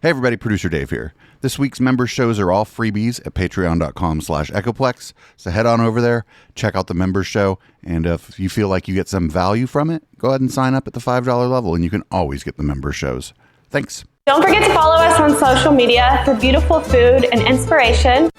Hey everybody, Producer Dave here. This week's member shows are all freebies at patreon.com/echoplex. So head on over there, check out the member show, and if you feel like you get some value from it, go ahead and sign up at the $5 level, and you can always get the member shows. Thanks. Don't forget to follow us on social media for beautiful food and inspiration.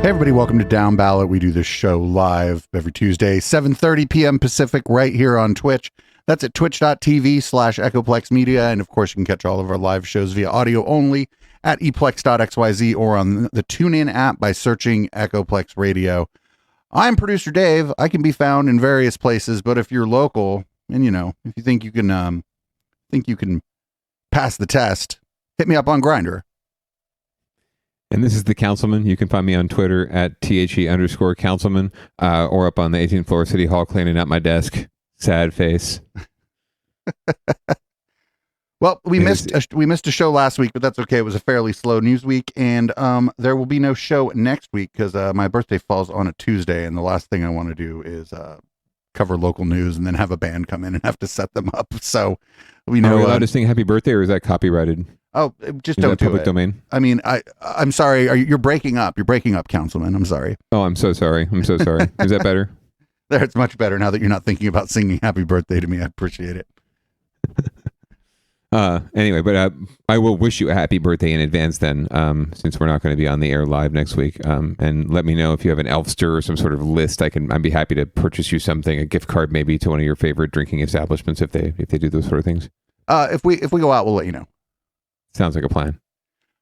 Hey everybody, welcome to Downballot. We do this show live every Tuesday, 7:30 p.m. Pacific, right here on Twitch. That's at twitch.tv/Echoplex Media. And of course, you can catch all of our live shows via audio only at eplex.xyz or on the TuneIn app by searching Echoplex Radio. I'm Producer Dave. I can be found in various places, but if you're local and if you think you can pass the test, hit me up on Grindr. And this is the Councilman. You can find me on Twitter at @THE_Councilman or up on the 18th floor of City Hall cleaning out my desk. Sad face. Well, we missed a show last week, but that's okay. It was a fairly slow news week, and there will be no show next week because my birthday falls on a Tuesday, and the last thing I want to do is cover local news and then have a band come in and have to set them up. So we know. Are we allowed to sing "Happy Birthday" or is that copyrighted? Oh, just is don't that do public it. domain? I mean, I'm sorry. You're breaking up. You're breaking up, Councilman. I'm sorry. Oh, I'm so sorry. I'm so sorry. Is that better? There, it's much better now that you're not thinking about singing "Happy Birthday" to me. I appreciate it. Anyway, but I will wish you a happy birthday in advance then, since we're not going to be on the air live next week. And let me know if you have an Elfster or some sort of list. I'd be happy to purchase you something, a gift card maybe to one of your favorite drinking establishments if they do those sort of things. If we go out, we'll let you know. Sounds like a plan.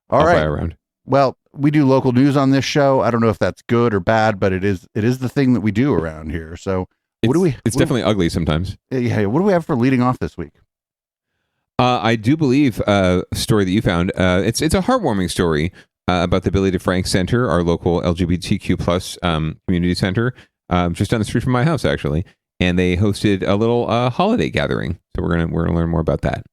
All right. Fly around. Well, we do local news on this show. I don't know if that's good or bad, but it is the thing that we do around here. So it's definitely ugly sometimes. Yeah. What do we have for leading off this week? I do believe a story that you found. It's a heartwarming story about the Billy DeFrank Center, our local LGBTQ plus community center, just down the street from my house, actually. And they hosted a little holiday gathering. So we're gonna learn more about that.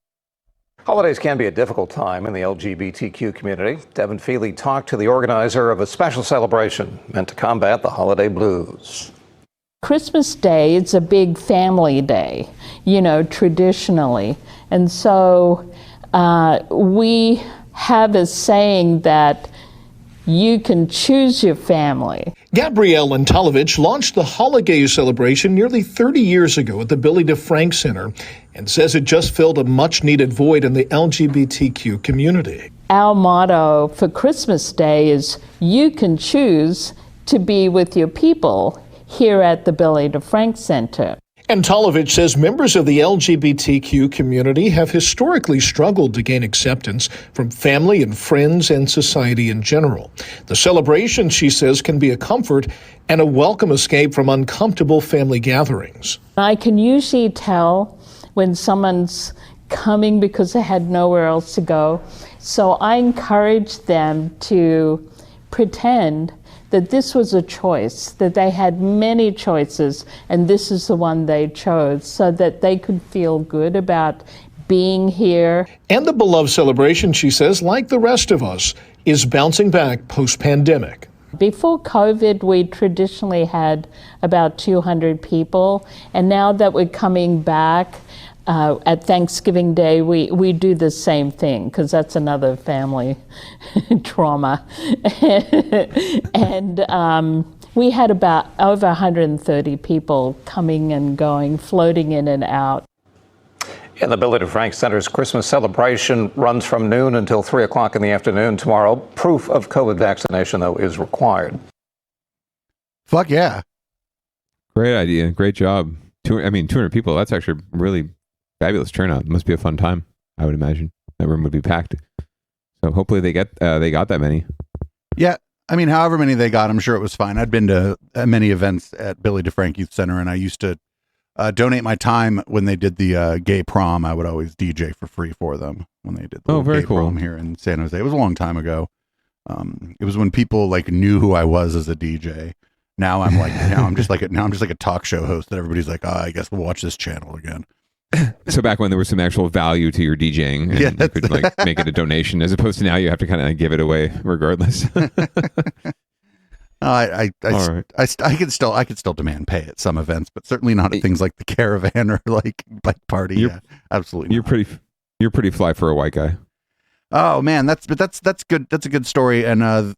Holidays can be a difficult time in the LGBTQ community. Devin Feely talked to the organizer of a special celebration meant to combat the holiday blues. Christmas Day is a big family day, traditionally. And so we have a saying that you can choose your family. Gabrielle Antalovich launched the holiday celebration nearly 30 years ago at the Billy DeFrank Center and says it just filled a much-needed void in the LGBTQ community. Our motto for Christmas Day is, you can choose to be with your people here at the Billy DeFrank Center. Antalovich says members of the LGBTQ community have historically struggled to gain acceptance from family and friends and society in general. The celebration, she says, can be a comfort and a welcome escape from uncomfortable family gatherings. I can usually tell when someone's coming because they had nowhere else to go. So I encourage them to pretend that this was a choice, that they had many choices, and this is the one they chose, so that they could feel good about being here. And the beloved celebration, she says, like the rest of us, is bouncing back post-pandemic. Before COVID, we traditionally had about 200 people, and now that we're coming back, at Thanksgiving Day, we do the same thing, because that's another family trauma. And we had about over 130 people coming and going, floating in and out. In the Billy DeFrank Center's Christmas celebration runs from noon until 3 o'clock in the afternoon tomorrow. Proof of COVID vaccination, though, is required. Fuck yeah. Great idea. Great job. 200 people. That's actually really fabulous turnout. It must be a fun time, I would imagine. That room would be packed. So hopefully they got that many. Yeah. I mean, however many they got, I'm sure it was fine. I'd been to many events at Billy DeFrank Youth Center, and I used to donate my time when they did the gay prom. I would always DJ for free for them when they did the very gay cool. prom here in San Jose. It was a long time ago. It was when people knew who I was as a DJ. Now I'm just like a talk show host that everybody's like, I guess we'll watch this channel again. So back when there was some actual value to your DJing, and you could make it a donation, as opposed to now you have to kind of give it away regardless. I could still demand pay at some events, but certainly not at things like the Caravan or Bike Party. Absolutely. You're pretty fly for a white guy. Oh man, that's good. That's a good story, and I'm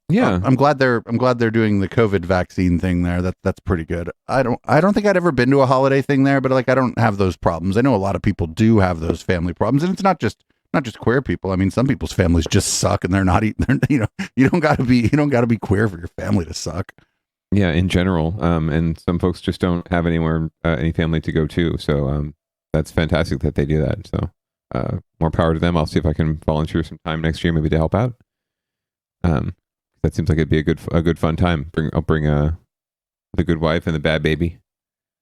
glad they're doing the COVID vaccine thing there. That's pretty good. I don't think I'd ever been to a holiday thing there, but I don't have those problems. I know a lot of people do have those family problems, and it's not just queer people. I mean, some people's families just suck, and they're not eating. You don't got to be queer for your family to suck. Yeah, in general, and some folks just don't have any family to go to. So that's fantastic that they do that. So. More power to them. I'll see if I can volunteer some time next year, maybe to help out. That seems like it'd be a good fun time. I'll bring the good wife and the bad baby.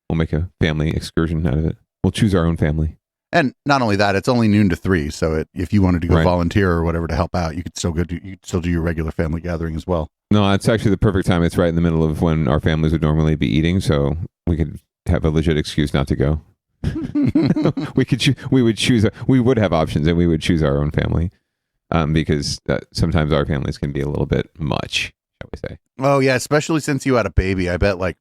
We'll make a family excursion out of it. We'll choose our own family. And not only that, it's only noon to 3. So if you wanted to go volunteer or whatever to help out, you could still do your regular family gathering as well. No, it's actually the perfect time. It's right in the middle of when our families would normally be eating, so we could have a legit excuse not to go. we would have options, and we would choose our own family, because sometimes our families can be a little bit much, shall we say. Oh yeah, especially since you had a baby. I bet I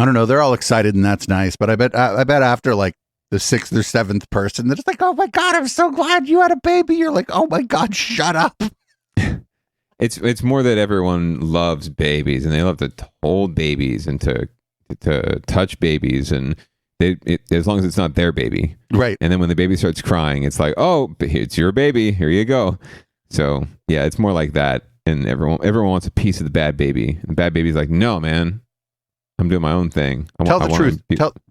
don't know, they're all excited and that's nice, but I bet after like the 6th or 7th person, they're just like, oh my God, I'm so glad you had a baby. You're like, oh my God, shut up. It's more that everyone loves babies, and they love to hold babies and to touch babies, and as long as it's not their baby. Right. And then when the baby starts crying, it's like, oh, it's your baby. Here you go. So yeah, it's more like that. And everyone wants a piece of the bad baby. And the bad baby's like, no, man, I'm doing my own thing. Tell the truth.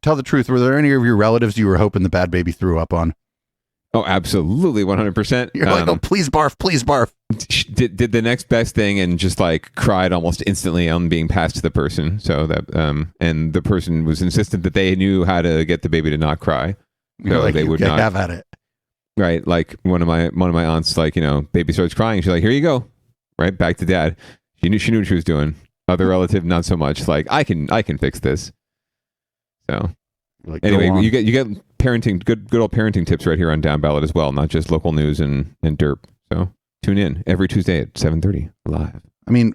Tell the truth. Were there any of your relatives you were hoping the bad baby threw up on? Oh, absolutely, 100%. You're like, oh, please barf, please barf. Did the next best thing and just like cried almost instantly on being passed to the person. So that and the person was insistent that they knew how to get the baby to not cry. So like, they would not have at it. Right, like one of my aunts, like, baby starts crying. She's like, here you go. Right, back to dad. She knew what she was doing. Other relative, not so much. Like, I can fix this. So like, anyway, you get parenting, good old parenting tips right here on Downballot as well, not just local news and derp. So tune in every Tuesday at 7:30 live. I mean,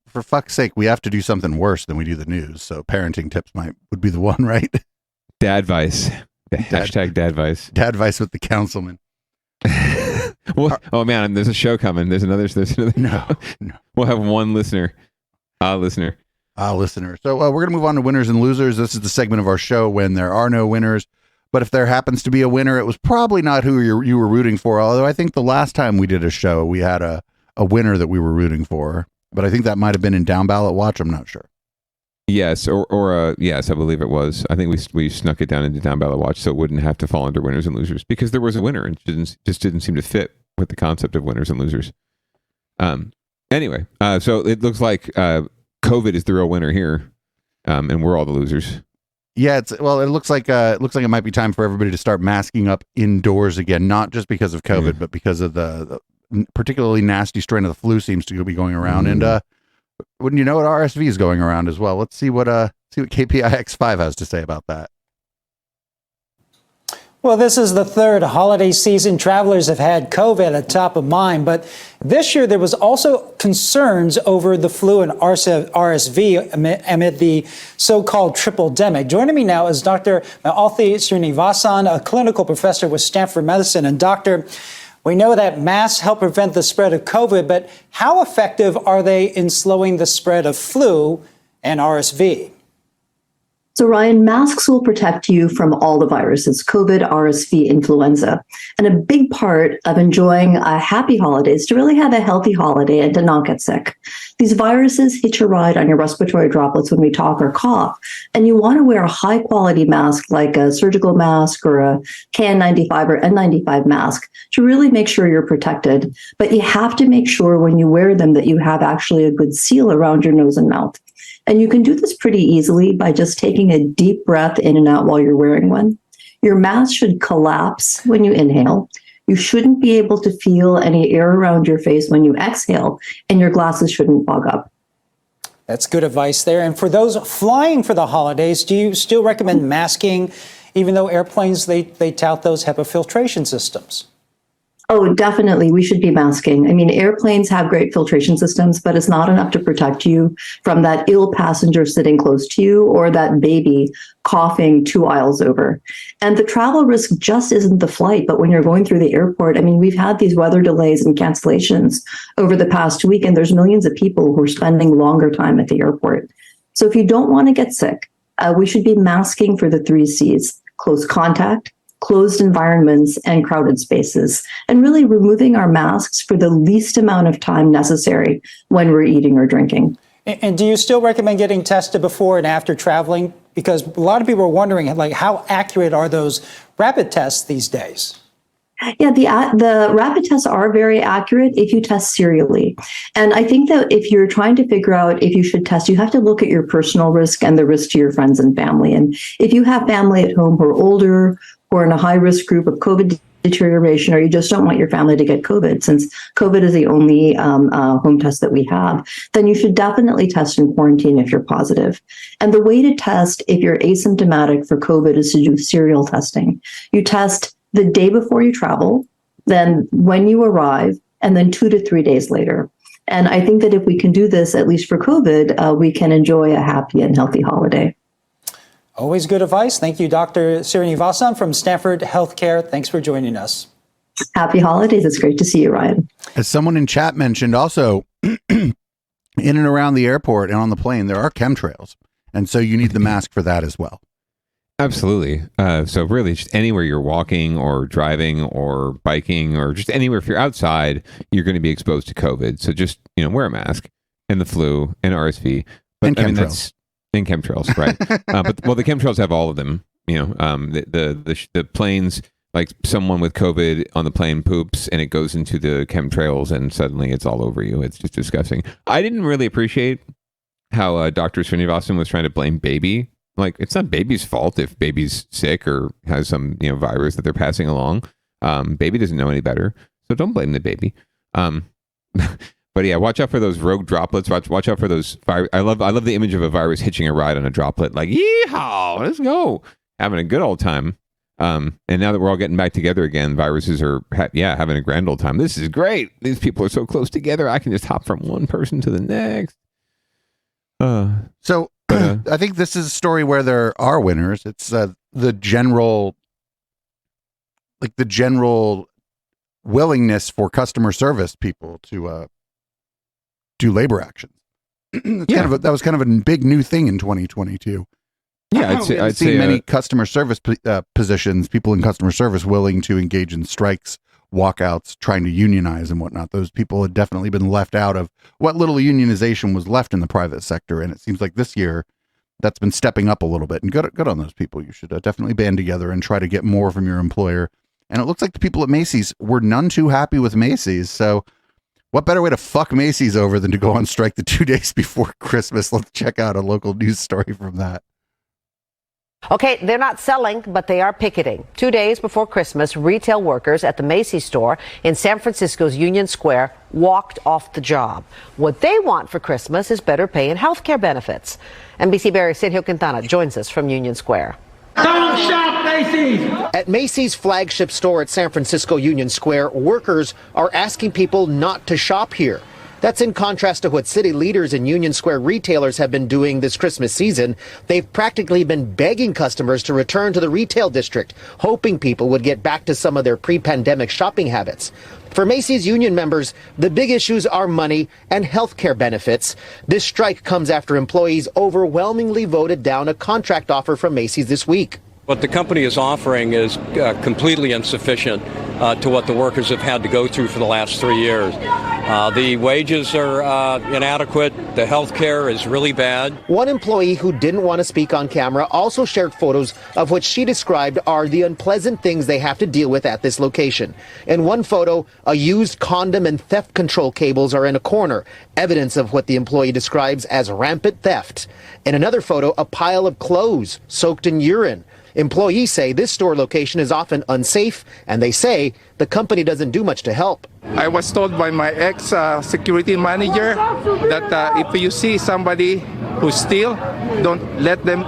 for fuck's sake, we have to do something worse than we do the news. So parenting tips would be the one, right? Dadvice. Hashtag Dadvice. Dadvice with the councilman. Well, oh man, there's a show coming. There's another. No. We'll have one listener. Listener. So we're going to move on to winners and losers. This is the segment of our show when there are no winners. But if there happens to be a winner, it was probably not who you were rooting for. Although I think the last time we did a show, we had a winner that we were rooting for. But I think that might have been in Downballot Watch. I'm not sure. Yes, or yes, I believe it was. I think we snuck it down into Downballot Watch so it wouldn't have to fall under winners and losers because there was a winner and it didn't seem to fit with the concept of winners and losers. Anyway, so it looks like COVID is the real winner here, and we're all the losers. Yeah, it looks like it might be time for everybody to start masking up indoors again, not just because of COVID, but because of the particularly nasty strain of the flu seems to be going around, and wouldn't you know it, RSV is going around as well. Let's see what KPIX5 has to say about that. Well, this is the third holiday season travelers have had COVID at top of mind, but this year there was also concerns over the flu and RSV amid the so-called triple-demic. Joining me now is Dr. Malthi Srinivasan, a clinical professor with Stanford Medicine. And doctor, we know that masks help prevent the spread of COVID, but how effective are they in slowing the spread of flu and RSV? So Ryan, masks will protect you from all the viruses, COVID, RSV, influenza. And a big part of enjoying a happy holiday is to really have a healthy holiday and to not get sick. These viruses hitch a ride on your respiratory droplets when we talk or cough. And you want to wear a high quality mask like a surgical mask or a KN95 or N95 mask to really make sure you're protected. But you have to make sure when you wear them that you have actually a good seal around your nose and mouth. And you can do this pretty easily by just taking a deep breath in and out while you're wearing one. Your mask should collapse when you inhale. You shouldn't be able to feel any air around your face when you exhale, and your glasses shouldn't fog up. That's good advice there. And for those flying for the holidays, do you still recommend masking, even though airplanes, they tout those HEPA filtration systems? Oh, definitely. We should be masking. I mean, airplanes have great filtration systems, but it's not enough to protect you from that ill passenger sitting close to you or that baby coughing 2 aisles over. And the travel risk just isn't the flight, but when you're going through the airport, I mean, we've had these weather delays and cancellations over the past week, and there's millions of people who are spending longer time at the airport. So if you don't want to get sick, we should be masking for the 3 C's: close contact, closed environments, and crowded spaces, and really removing our masks for the least amount of time necessary when we're eating or drinking. And do you still recommend getting tested before and after traveling? Because a lot of people are wondering, like, how accurate are those rapid tests these days? Yeah, the rapid tests are very accurate if you test serially. And I think that if you're trying to figure out if you should test, you have to look at your personal risk and the risk to your friends and family. And if you have family at home who are older, or in a high-risk group of COVID deterioration, or you just don't want your family to get COVID, since COVID is the only home test that we have, then you should definitely test in quarantine if you're positive. And the way to test if you're asymptomatic for COVID is to do serial testing. You test the day before you travel, then when you arrive, and then 2 to 3 days later. And I think that if we can do this, at least for COVID, we can enjoy a happy and healthy holiday. Always good advice. Thank you, Dr. Srinivasan from Stanford Healthcare. Thanks for joining us. Happy holidays. It's great to see you, Ryan. As someone in chat mentioned, also in and around the airport and on the plane, there are chemtrails. And so you need the mask for that as well. Absolutely. So really just anywhere you're walking or driving or biking or just anywhere, if you're outside, you're going to be exposed to COVID. So just, wear a mask, and the flu and RSV. But, and chemtrails. In chemtrails, right? But the chemtrails have all of them. The planes, like someone with COVID on the plane poops and it goes into the chemtrails and suddenly it's all over you. It's just disgusting. I didn't really appreciate how Dr. Srinivasan was trying to blame baby. Like, it's not baby's fault if baby's sick or has some virus that they're passing along. Baby doesn't know any better, so don't blame the baby. But yeah, watch out for those rogue droplets. Watch out for those. I love the image of a virus hitching a ride on a droplet. Like, yeehaw, let's go, having a good old time. And now that we're all getting back together again, viruses are having a grand old time. This is great. These people are so close together. I can just hop from one person to the next. I think this is a story where there are winners. It's the general willingness for customer service people to do labor actions. That was kind of a big new thing in 2022. Yeah, I'd say many customer service positions, people in customer service willing to engage in strikes, walkouts, trying to unionize and whatnot. Those people had definitely been left out of what little unionization was left in the private sector. And it seems like this year that's been stepping up a little bit. And good on those people. You should definitely band together and try to get more from your employer. And it looks like the people at Macy's were none too happy with Macy's. So what better way to fuck Macy's over than to go on strike the 2 days before Christmas? Let's check out a local news story from that. Okay, they're not selling, but they are picketing. 2 days before Christmas, retail workers at the Macy's store in San Francisco's Union Square walked off the job. What they want for Christmas is better pay and health care benefits. NBC Barry's Sergio Quintana joins us from Union Square. Don't shop Macy's! At Macy's flagship store at San Francisco Union Square, workers are asking people not to shop here. That's in contrast to what city leaders and Union Square retailers have been doing this Christmas season. They've practically been begging customers to return to the retail district, hoping people would get back to some of their pre-pandemic shopping habits. For Macy's union members, the big issues are money and health care benefits. This strike comes after employees overwhelmingly voted down a contract offer from Macy's this week. What the company is offering is completely insufficient to what the workers have had to go through for the last 3 years. The wages are inadequate. The health care is really bad. One employee who didn't want to speak on camera also shared photos of what she described are the unpleasant things they have to deal with at this location. In one photo, a used condom and theft control cables are in a corner, evidence of what the employee describes as rampant theft. In another photo, a pile of clothes soaked in urine. Employees say this store location is often unsafe, and they say the company doesn't do much to help. I was told by my ex-security manager that if you see somebody who steal, don't let them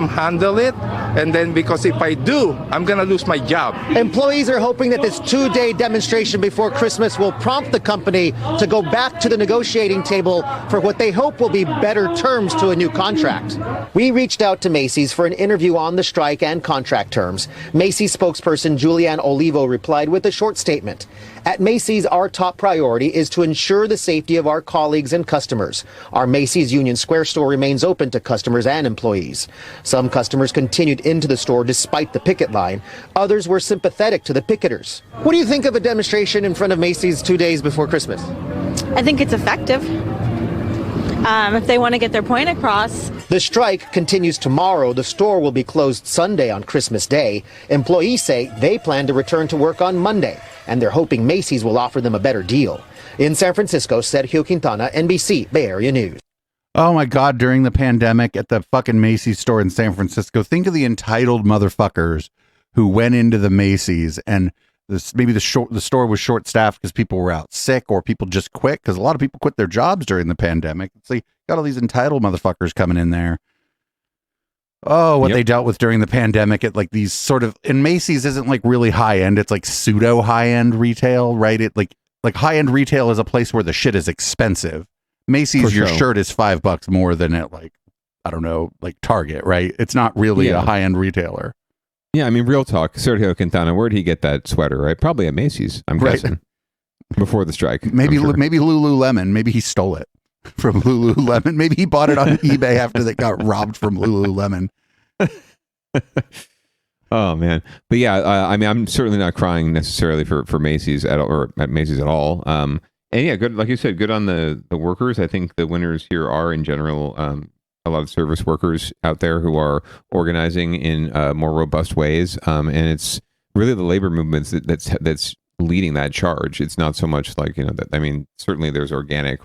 handle it. And then because if I do, I'm going to lose my job. Employees are hoping that this 2-day demonstration before Christmas will prompt the company to go back to the negotiating table for what they hope will be better terms to a new contract. We reached out to Macy's for an interview on the strike and contract terms. Macy's spokesperson Julianne Olivo replied with a short statement. At Macy's, our top priority is to ensure the safety of our colleagues and customers. Our Macy's Union Square store remains open to customers and employees. Some customers continued into the store despite the picket line. Others were sympathetic to the picketers. What do you think of a demonstration in front of Macy's 2 days before Christmas? I think it's effective. If they want to get their point across. The strike continues tomorrow. The store will be closed Sunday on Christmas Day. Employees say they plan to return to work on Monday, and they're hoping Macy's will offer them a better deal. In San Francisco, Sergio Quintana, NBC Bay Area News. Oh my God, during the pandemic at the fucking Macy's store in San Francisco, think of the entitled motherfuckers who went into the Macy's and maybe the store was short staffed because people were out sick or people just quit, because a lot of people quit their jobs during the pandemic. It's like, got all these entitled motherfuckers coming in there. Oh, what they dealt with during the pandemic at like these sort of, and Macy's isn't like really high end. It's like pseudo high end retail, right? It like high end retail is a place where the shit is expensive. Macy's, your shirt is $5 more than at like, I don't know, like Target, right? It's not really a high end retailer. Yeah, I mean, real talk. Sergio Quintana, where'd he get that sweater, right? Probably at Macy's, I'm guessing, before the strike. Maybe Lululemon. Maybe he stole it from Lululemon. Maybe he bought it on eBay after they got robbed from Lululemon. Oh man, but yeah, I mean, I'm certainly not crying necessarily for Macy's or at Macy's at all. And yeah, good, like you said, good on the workers. I think the winners here are in general a lot of service workers out there who are organizing in more robust ways, and it's really the labor movements that's leading that charge. It's not so much like, I mean, certainly there's organic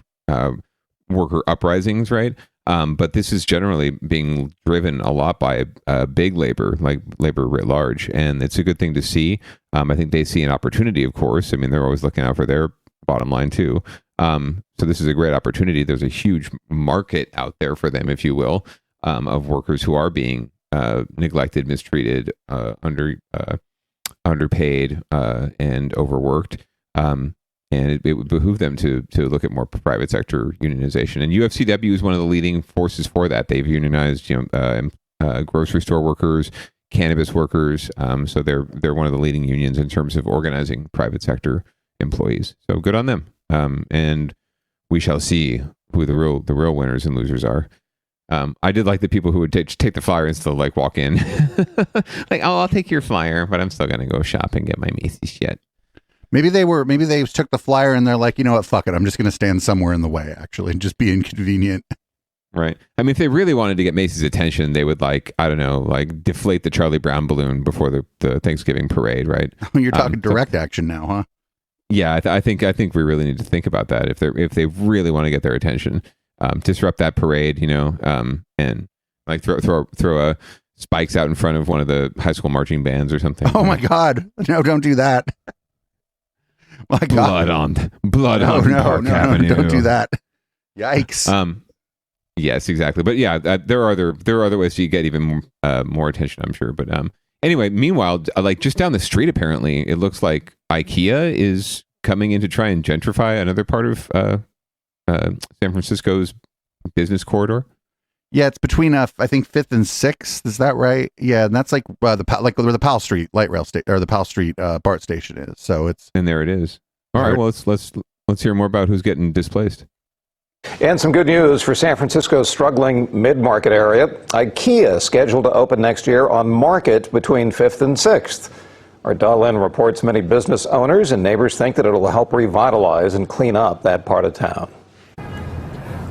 worker uprisings, right? But this is generally being driven a lot by big labor, like labor writ large. And it's a good thing to see. I think they see an opportunity, of course. I mean, they're always looking out for their bottom line too. So this is a great opportunity. There's a huge market out there for them, if you will, of workers who are being neglected, mistreated, underpaid, and overworked. And it would behoove them to look at more private sector unionization. And UFCW is one of the leading forces for that. They've unionized, grocery store workers, cannabis workers. So they're one of the leading unions in terms of organizing private sector employees. So good on them. And we shall see who the real winners and losers are. I did like the people who would take the flyer and still like walk in, like, oh, I'll take your flyer, but I'm still gonna go shop and get my Macy's shit. Maybe they took the flyer and they're like, you know what, fuck it, I'm just going to stand somewhere in the way, actually, and just be inconvenient. Right. I mean, if they really wanted to get Macy's attention, they would deflate the Charlie Brown balloon before the Thanksgiving parade, right? You're talking direct action now, huh? Yeah, I think we really need to think about that if they really want to get their attention, disrupt that parade, and like throw spikes out in front of one of the high school marching bands or something. Oh my God! No, don't do that. My God. Blood on Park Avenue. Don't do that. Yikes. Yes, exactly. But yeah, there are other ways to get even more attention, I'm sure. But anyway, meanwhile, like just down the street, apparently, it looks like IKEA is coming in to try and gentrify another part of San Francisco's business corridor. Yeah, it's between I think 5th and 6th. Is that right? Yeah, and that's like where the Powell Street light rail station or the Powell Street BART station is. So it's and there it is. All right, well let's hear more about who's getting displaced. And some good news for San Francisco's struggling mid-market area. IKEA scheduled to open next year on Market between 5th and 6th. Our Dahlin reports many business owners and neighbors think that it'll help revitalize and clean up that part of town.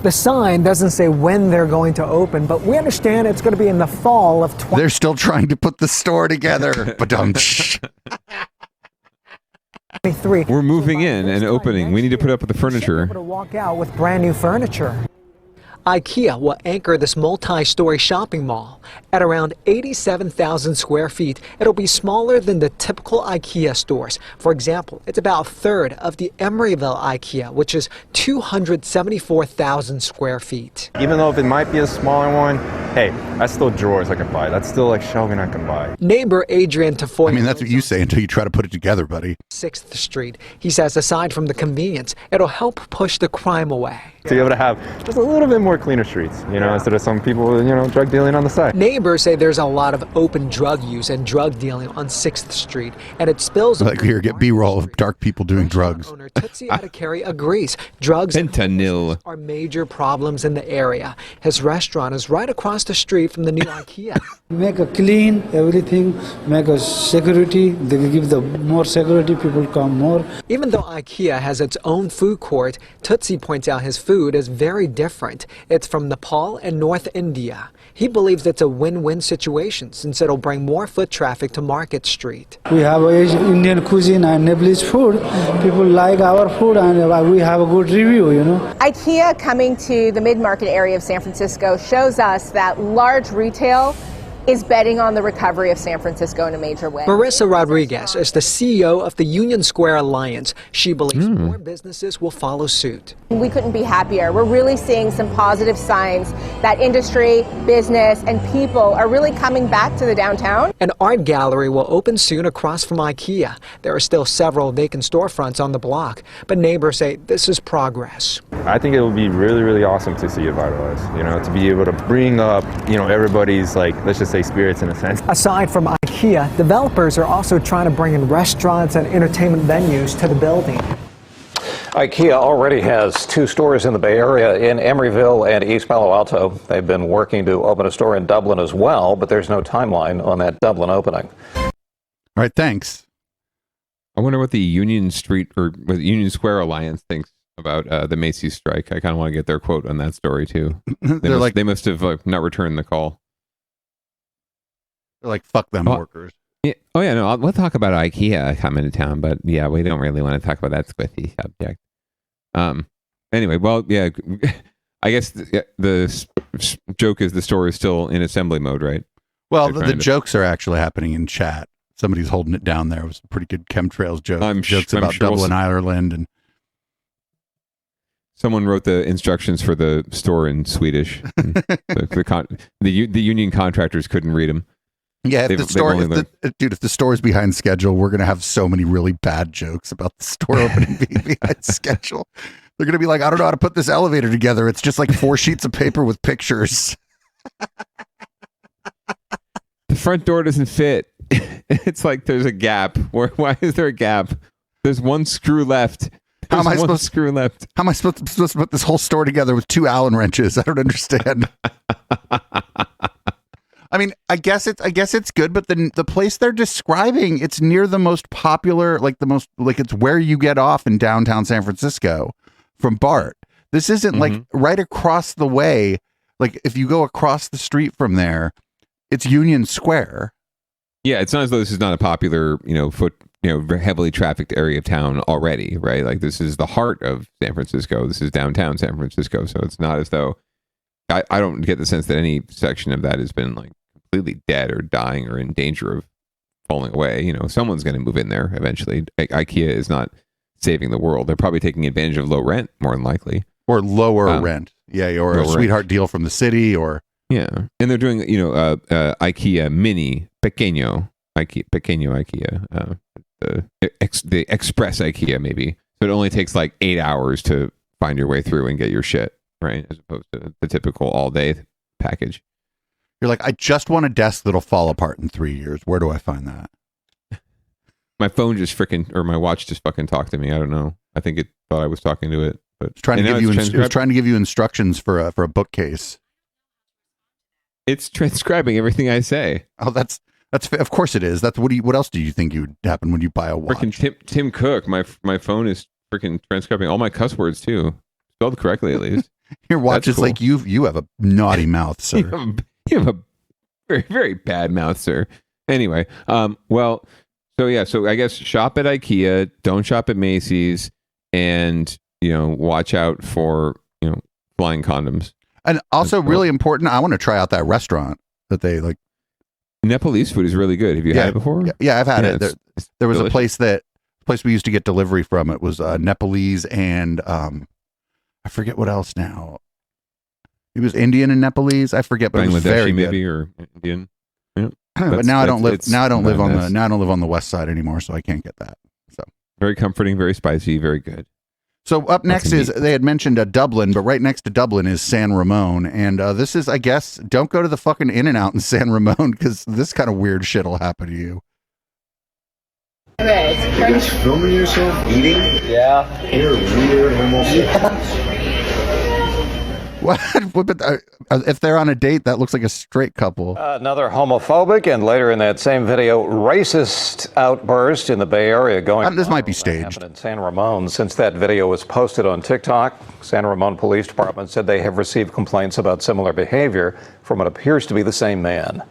The sign doesn't say when they're going to open, but we understand it's going to be in the fall of 20. They're still trying to put the store together. But 23. We're moving in and opening. We need to put up with the furniture. To walk out with brand new furniture. IKEA will anchor this multi-story shopping mall. At around 87,000 square feet, it'll be smaller than the typical IKEA stores. For example, it's about a third of the Emeryville IKEA, which is 274,000 square feet. Even though if it might be a smaller one, hey, that's still drawers I can buy. That's still like shelving I can buy. Neighbor Adrian Tafoy. I mean, that's what you say until you try to put it together, buddy. 6th Street. He says aside from the convenience, it'll help push the crime away. To be able to have just a little bit more cleaner streets, instead of some people, drug dealing on the side. Neighbors say there's a lot of open drug use and drug dealing on 6th Street, and it spills. Like here, get B-roll of dark people doing drugs. Owner Tootsie Adekari agrees. Drugs Fentanyl are major problems in the area. His restaurant is right across the street from the new IKEA. Make a clean everything, make a security. They give the more security, people come more. Even though IKEA has its own food court, Tootsie points out his food is very different. It's from Nepal and North India. He believes it's a win-win situation since it'll bring more foot traffic to Market Street. We have Indian cuisine and Nepalese food. People like our food and we have a good review, IKEA coming to the mid-market area of San Francisco shows us that large retail is betting on the recovery of San Francisco in a major way. Marissa Rodriguez is the CEO of the Union Square Alliance. She believes more businesses will follow suit. We couldn't be happier. We're really seeing some positive signs that industry, business, and people are really coming back to the downtown. An art gallery will open soon across from IKEA. There are still several vacant storefronts on the block, but neighbors say this is progress. I think it would be really, really awesome to see it vitalized, to be able to bring up, everybody's, let's just say spirits in a sense. Aside from IKEA, developers are also trying to bring in restaurants and entertainment venues to the building. IKEA already has 2 stores in the Bay Area, in Emeryville and East Palo Alto. They've been working to open a store in Dublin as well, but there's no timeline on that Dublin opening. All right, thanks. I wonder what the Union Square Alliance thinks about the Macy's strike. I kind of want to get their quote on that story too. They must have not returned the call. They're like, fuck them workers. Yeah. Oh yeah, no, we'll talk about IKEA coming to town, but yeah, we don't really want to talk about that squiffy subject. Anyway, well, yeah, I guess the joke is the store is still in assembly mode, right? Well, the jokes are actually happening in chat. Somebody's holding it down there. It was a pretty good chemtrails joke. Jokes about Dublin, Ireland, and someone wrote the instructions for the store in Swedish. the union contractors couldn't read them. Yeah, if the store is behind schedule, we're going to have so many really bad jokes about the store opening being behind schedule. They're going to be like, I don't know how to put this elevator together. It's just like 4 sheets of paper with pictures. The front door doesn't fit. It's like there's a gap. Why is there a gap? There's one screw left. How am I supposed to put this whole store together with 2 Allen wrenches? I don't understand. I mean, I guess it's good, but the place they're describing, it's near the most popular, it's where you get off in downtown San Francisco from BART. This isn't like right across the way. Like if you go across the street from there, it's Union Square. Yeah, it's not as though this is not a popular, heavily trafficked area of town already, right? Like this is the heart of San Francisco. This is downtown San Francisco. So it's not as though I don't get the sense that any section of that has been like completely dead or dying or in danger of falling away. Someone's going to move in there eventually. IKEA is not saving the world. They're probably taking advantage of low rent, more than likely, or lower rent. Yeah, or a sweetheart deal from the city, or and they're doing IKEA mini pequeño IKEA, the express IKEA maybe. So it only takes like 8 hours to find your way through and get your shit, right? As opposed to the typical all day package. You're like, I just want a desk that'll fall apart in 3 years. Where do I find that? My phone just or my watch just fucking talked to me. I don't know. I think it thought I was talking to it, but it's trying to give you instructions for a bookcase. It's transcribing everything I say. Oh, that's of course it is. That's what else do you think would happen when you buy a watch? Freaking Tim Cook. My phone is freaking transcribing all my cuss words too, spelled correctly at least. Your watch is cool. Like you have a naughty mouth, sir. You have a very, very bad mouth, sir. Anyway, so I guess shop at IKEA, don't shop at Macy's, and watch out for flying condoms. And also, really important, I want to try out that restaurant that they like. Nepalese food is really good. Have you had it before? Yeah, I've had it. There was delicious. a place we used to get delivery from. It was Nepalese and I forget what else now. It was Indian and Nepalese. I forget, but it was very good. Maybe or Indian. Yeah. But now I don't live on the west side anymore, so I can't get that. So very comforting, very spicy, very good. So up next they had mentioned Dublin, but right next to Dublin is San Ramon, and this is, I guess, don't go to the fucking In-N-Out in San Ramon because this kind of weird shit will happen to you. You're just filming yourself eating? Yeah. You're weird homosexual. What? If they're on a date, that looks like a straight couple. Another homophobic and later in that same video, racist outburst in the Bay Area going. This might be staged. In San Ramon, since that video was posted on TikTok, San Ramon Police Department said they have received complaints about similar behavior from what appears to be the same man.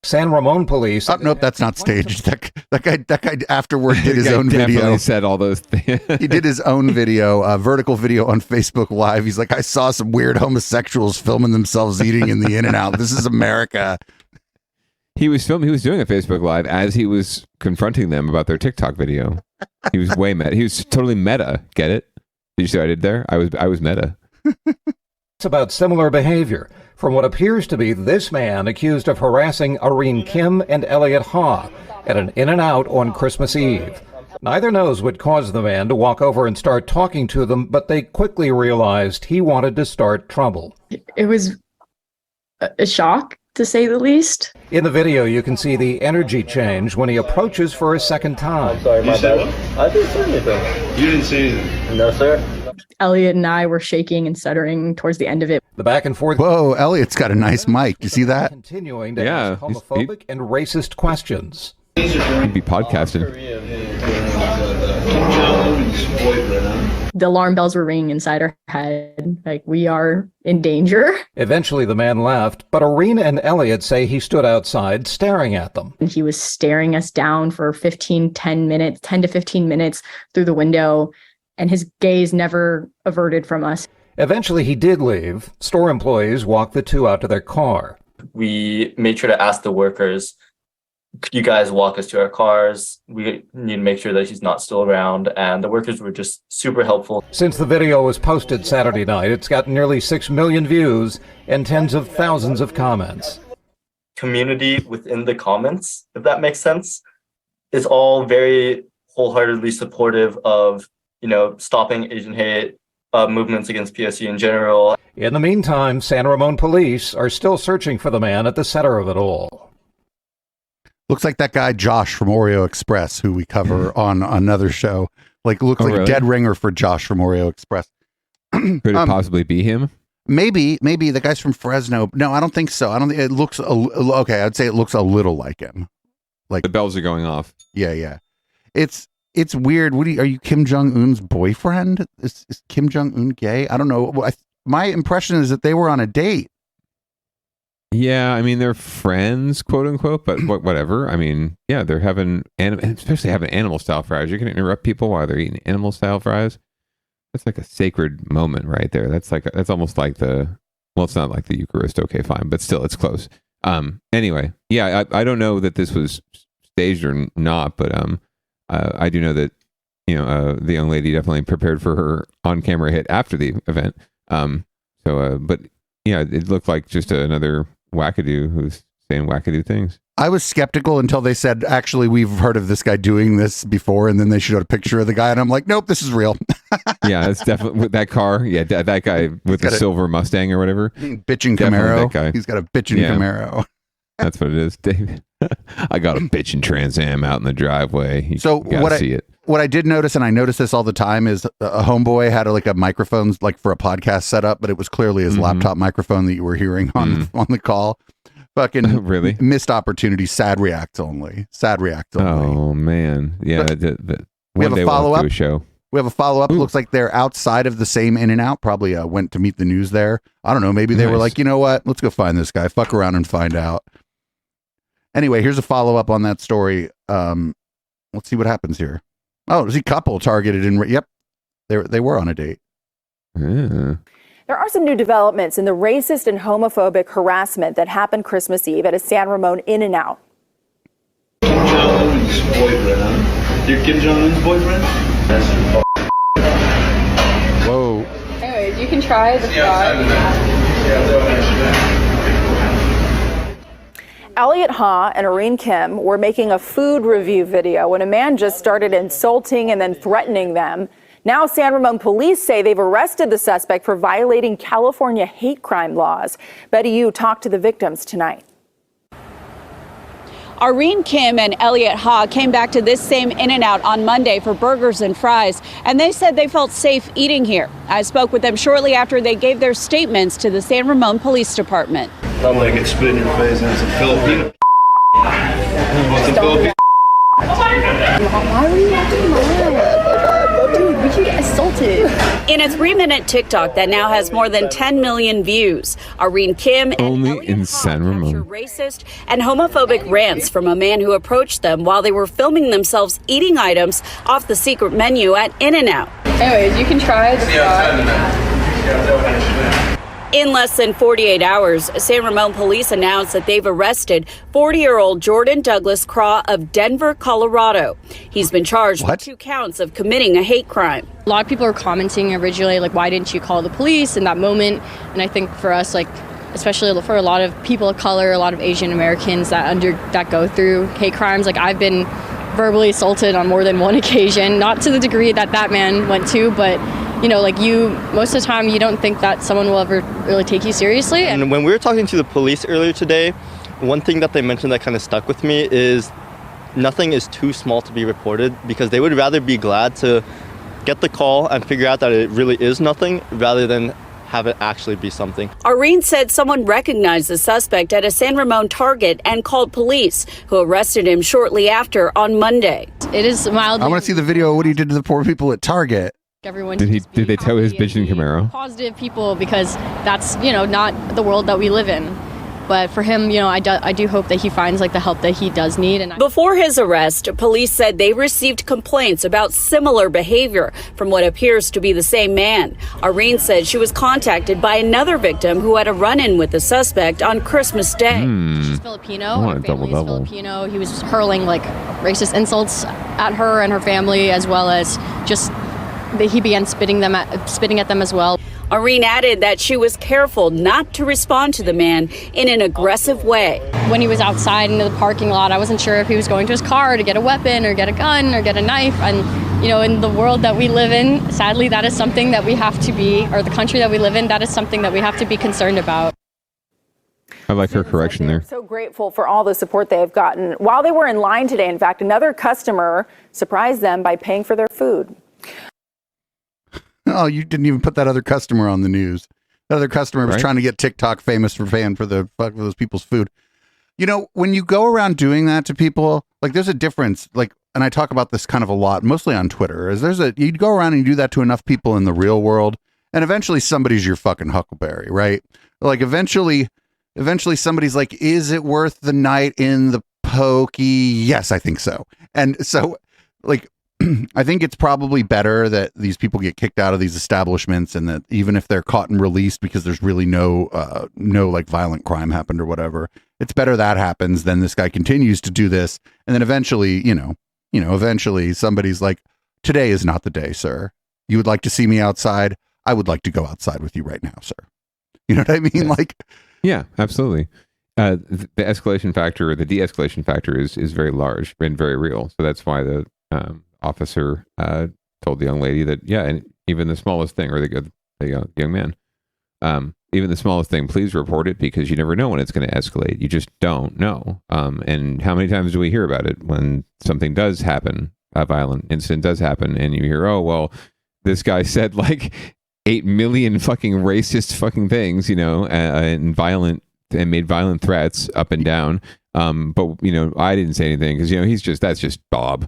San Ramon police. Oh, nope, that's not staged. That guy afterward did his own definitely video. Said all those things. He did his own video, vertical video on Facebook Live. He's like, I saw some weird homosexuals filming themselves eating in the In-N-Out. This is America. He was doing a Facebook Live as he was confronting them about their TikTok video. He was way meta. He was totally meta. Get it? Did you see what I did there? I was meta. It's about similar behavior from what appears to be this man accused of harassing Irene Kim and Elliot Ha at an In-N-Out on Christmas Eve. Neither knows what caused the man to walk over and start talking to them, but they quickly realized he wanted to start trouble. It was a shock, to say the least. In the video, you can see the energy change when he approaches for a second time. I'm sorry, my bad. I didn't say anything. You didn't say anything? No, sir. Elliot and I were shaking and stuttering towards the end of it. The back and forth. Whoa, Elliot's got a nice mic. You see that? Continuing to ask homophobic and racist questions. He'd be podcasting. The alarm bells were ringing inside our head. Like, we are in danger. Eventually, the man left, but Irene and Elliot say he stood outside staring at them. And he was staring us down for 10 to 15 minutes through the window, and his gaze never averted from us. Eventually, he did leave. Store employees walked the two out to their car. We made sure to ask the workers, could you guys walk us to our cars? We need to make sure that he's not still around. And the workers were just super helpful. Since the video was posted Saturday night, it's got nearly 6 million views and tens of thousands of comments. Community within the comments, if that makes sense, is all very wholeheartedly supportive of, stopping Asian hate, movements against PSC in general. In the meantime, San Ramon police are still searching for the man at the center of it all. Looks like that guy Josh from Oreo Express, who we cover on another show. Looks like really? a dead ringer for Josh from Oreo Express. Could it possibly be him? Maybe the guy's from Fresno. No, I don't think so. I don't think it looks okay. I'd say it looks a little like him. Like the bells are going off. Yeah. It's weird. Are you Kim Jong-un's boyfriend? Is Kim Jong-un gay? I don't know. My impression is that they were on a date. Yeah, I mean, they're friends, quote unquote, but whatever. I mean, yeah, they're especially having animal style fries. You're going to interrupt people while they're eating animal style fries. That's like a sacred moment right there. That's almost like it's not like the Eucharist. Okay, fine, but still, it's close. Anyway, yeah, I don't know that this was staged or not, but I do know that the young lady definitely prepared for her on-camera hit after the event. But yeah, it looked like just another wackadoo who's saying wackadoo things. I was skeptical until they said, actually, we've heard of this guy doing this before, and then they showed a picture of the guy, and I'm like, nope, this is real. Yeah, it's definitely with that car. Yeah, that guy with the silver Mustang or whatever. Bitchin' Camaro. That guy. He's got a bitchin' Camaro. That's what it is, David. I got a bitchin' Trans Am out in the driveway. What I did notice, and I notice this all the time, is a homeboy had a microphone for a podcast setup, but it was clearly his laptop microphone that you were hearing on the call. Fucking really missed opportunity. Sad reacts only. Oh man, yeah. We have a follow up. We have a follow up. Ooh. Looks like they're outside of the same In-N-Out. Probably went to meet the news there. I don't know. Maybe they were like, you know what? Let's go find this guy. Fuck around and find out. Anyway, here's a follow up on that story. Let's see what happens here. Oh, is he couple targeted in? Yep, they were on a date. Yeah. There are some new developments in the racist and homophobic harassment that happened Christmas Eve at a San Ramon In-N-Out. Kim Jong-un's boyfriend, huh? You're Kim Jong-un's boyfriend? Whoa. Anyways, you can try the fry. Elliot Ha and Irene Kim were making a food review video when a man just started insulting and then threatening them. Now San Ramon police say they've arrested the suspect for violating California hate crime laws. Betty Yu talked to the victims tonight. Irene Kim and Elliot Ha came back to this same In-N-Out on Monday for burgers and fries, and they said they felt safe eating here. I spoke with them shortly after they gave their statements to the San Ramon Police Department. I'm gonna get spit in your face and it's a Filipino. What's a Filipino? Why were you acting mad? Dude, we could get assaulted. In a 3-minute TikTok that now has more than 10 million views, Irene Kim and Only in San Ramon. Racist and homophobic rants from a man who approached them while they were filming themselves eating items off the secret menu at In-N-Out. Anyways, you can try the frog. In less than 48 hours, San Ramon police announced that they've arrested 40-year-old Jordan Douglas Craw of Denver, Colorado. He's been charged with 2 counts of committing a hate crime. A lot of people are commenting originally, like, why didn't you call the police in that moment? And I think for us, like, especially for a lot of people of color, a lot of Asian Americans that go through hate crimes, like, I've been verbally assaulted on more than one occasion, not to the degree that man went to, but you know, like, most of the time you don't think that someone will ever really take you seriously. And when we were talking to the police earlier today, one thing that they mentioned that kind of stuck with me is nothing is too small to be reported, because they would rather be glad to get the call and figure out that it really is nothing rather than have it actually be something. Irene said someone recognized the suspect at a San Ramon Target and called police, who arrested him shortly after on Monday. It is mildly... I want to see the video of what he did to the poor people at Target. Everyone did they tow his bitch in Camaro? Positive people, because that's, you know, not the world that we live in. But for him, you know, I do hope that he finds, like, the help that he does need. And before his arrest, police said they received complaints about similar behavior from what appears to be the same man. Irene said she was contacted by another victim who had a run-in with the suspect on Christmas Day. She's Filipino. Her family is Filipino. He was hurling, like, racist insults at her and her family, as well as just he began spitting at them as well. Irene added that she was careful not to respond to the man in an aggressive way. When he was outside into the parking lot, I wasn't sure if he was going to his car to get a weapon or get a gun or get a knife. And, you know, in the world that we live in, sadly, that is something that we have to be, or the country that we live in, that is something that we have to be concerned about. I like her correction there. So grateful for all the support they have gotten. While they were in line today, in fact, another customer surprised them by paying for their food. Oh, you didn't even put that other customer on the news. That other customer was trying to get TikTok famous for paying for those people's food. You know, when you go around doing that to people, like, there's a difference. Like, and I talk about this kind of a lot, mostly on Twitter, is you go around and you do that to enough people in the real world, and eventually somebody's your fucking huckleberry, right? Like, eventually somebody's like, is it worth the night in the pokey? Yes, I think so. And so, like, I think it's probably better that these people get kicked out of these establishments, and that even if they're caught and released because there's really no like violent crime happened or whatever, it's better that happens than this guy continues to do this. And then eventually, eventually somebody's like, today is not the day, sir. You would like to see me outside? I would like to go outside with you right now, sir. You know what I mean? Yes. Like, yeah, absolutely. The escalation factor, or the de-escalation factor, is very large and very real. So that's why the officer told the young lady that, and even the smallest thing, or the young man, even the smallest thing, please report it, because you never know when it's going to escalate. You just don't know. And how many times do we hear about it when something does happen, a violent incident does happen, and you hear, oh, well, this guy said like 8 million fucking racist fucking things, and made violent threats up and down. But I didn't say anything because that's just Bob.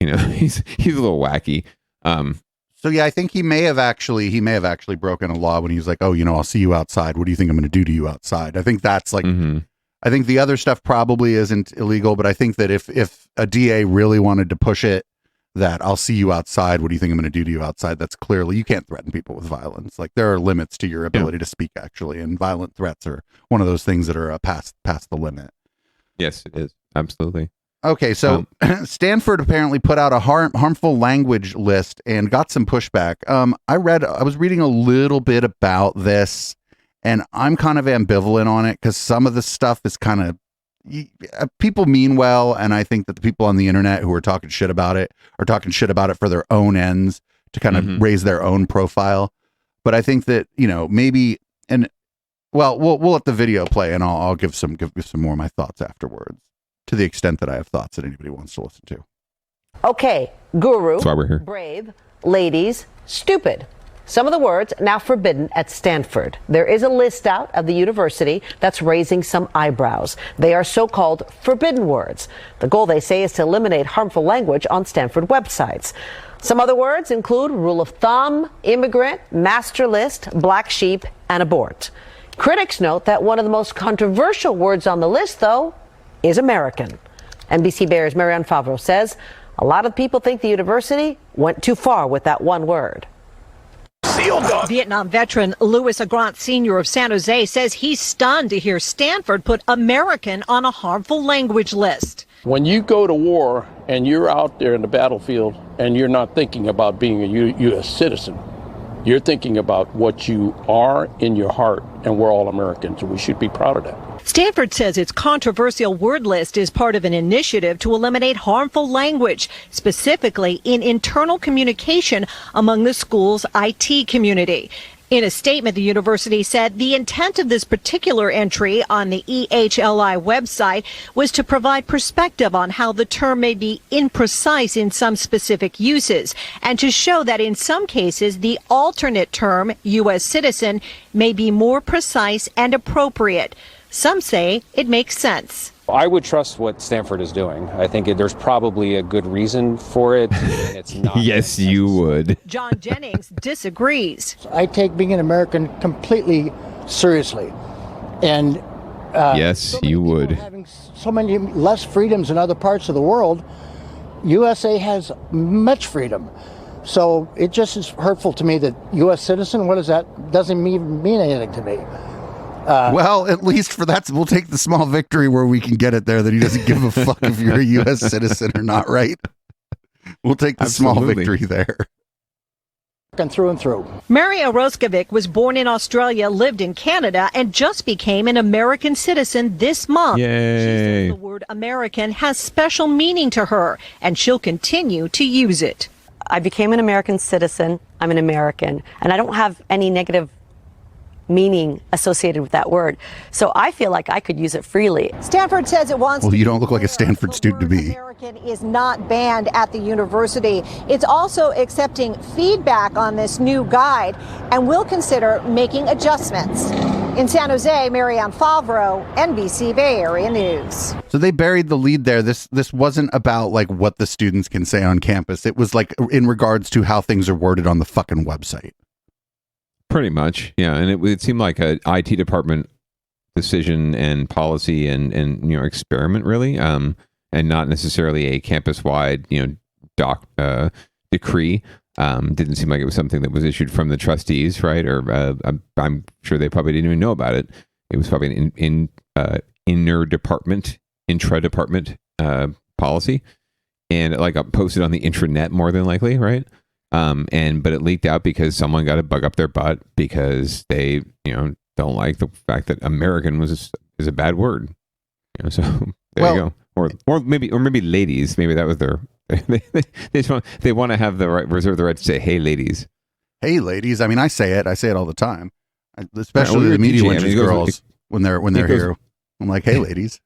He's a little wacky. So yeah, I think he may have actually broken a law when he was like, oh, I'll see you outside. What do you think I'm going to do to you outside? I think that's like, I think the other stuff probably isn't illegal, but I think that if a DA really wanted to push it, that I'll see you outside. What do you think I'm going to do to you outside? That's clearly, you can't threaten people with violence. Like, there are limits to your ability to speak, actually, and violent threats are one of those things that are past the limit. Yes, it is. Absolutely. Okay, so Stanford apparently put out a harmful language list and got some pushback. I was reading a little bit about this, and I'm kind of ambivalent on it because some of the stuff is kind of, people mean well, and I think that the people on the internet who are talking shit about it are talking shit about it for their own ends to kind of raise their own profile. But I think that maybe, and well, we'll let the video play, and I'll give some more of my thoughts afterwards, to the extent that I have thoughts that anybody wants to listen to. Okay, guru, that's why we're here. Brave, ladies, stupid. Some of the words now forbidden at Stanford. There is a list out of the university that's raising some eyebrows. They are so-called forbidden words. The goal, they say, is to eliminate harmful language on Stanford websites. Some other words include rule of thumb, immigrant, master list, black sheep, and abort. Critics note that one of the most controversial words on the list, though, is American. NBC Bay Area's Marianne Favreau says a lot of people think the university went too far with that one word. Vietnam veteran Louis Agrant Sr. of San Jose says he's stunned to hear Stanford put American on a harmful language list. When you go to war and you're out there in the battlefield and you're not thinking about being a U.S. citizen, you're thinking about what you are in your heart, and we're all Americans, and we should be proud of that. Stanford says its controversial word list is part of an initiative to eliminate harmful language, specifically in internal communication among the school's IT community. In a statement, the university said the intent of this particular entry on the EHLI website was to provide perspective on how the term may be imprecise in some specific uses, and to show that in some cases the alternate term, U.S. citizen, may be more precise and appropriate. Some say it makes sense. I would trust what Stanford is doing. I think there's probably a good reason for it. And it's not. Yes, you would. John Jennings disagrees. I take being an American completely seriously. And yes, you would. Having so many less freedoms in other parts of the world, USA has much freedom. So it just is hurtful to me that U.S. citizen, what is that? Doesn't even mean anything to me. Well, at least for that, we'll take the small victory where we can get it there that he doesn't give a fuck if you're a U.S. citizen or not, right? We'll take the small victory there. And through. Maria Roskovic was born in Australia, lived in Canada, and just became an American citizen this month. Yay. She says the word American has special meaning to her, and she'll continue to use it. I became an American citizen. I'm an American, and I don't have any negative meaning associated with that word. So I feel like I could use it freely. Stanford says it wants Well, you don't look like a Stanford student to me. American is not banned at the university. It's also accepting feedback on this new guide and will consider making adjustments. In San Jose, Marianne Favreau, NBC Bay Area News. So they buried the lead there. This wasn't about like what the students can say on campus. It was like in regards to how things are worded on the fucking website. Pretty much, yeah. And it seemed like a IT department decision and policy and experiment, really, and not necessarily a campus-wide decree. Didn't seem like it was something that was issued from the trustees, right? Or I'm sure they probably didn't even know about it. It was probably an intra-department policy, and like posted on the intranet more than likely, right? But it leaked out because someone got a bug up their butt because they, don't like the fact that American is a bad word. So there you go. Or maybe ladies. Maybe that was their. they want to have the right, reserve the right to say, "Hey, ladies." Hey, ladies. I mean, I say it all the time, especially the media wenches girls when they're here. I'm like, "Hey, ladies."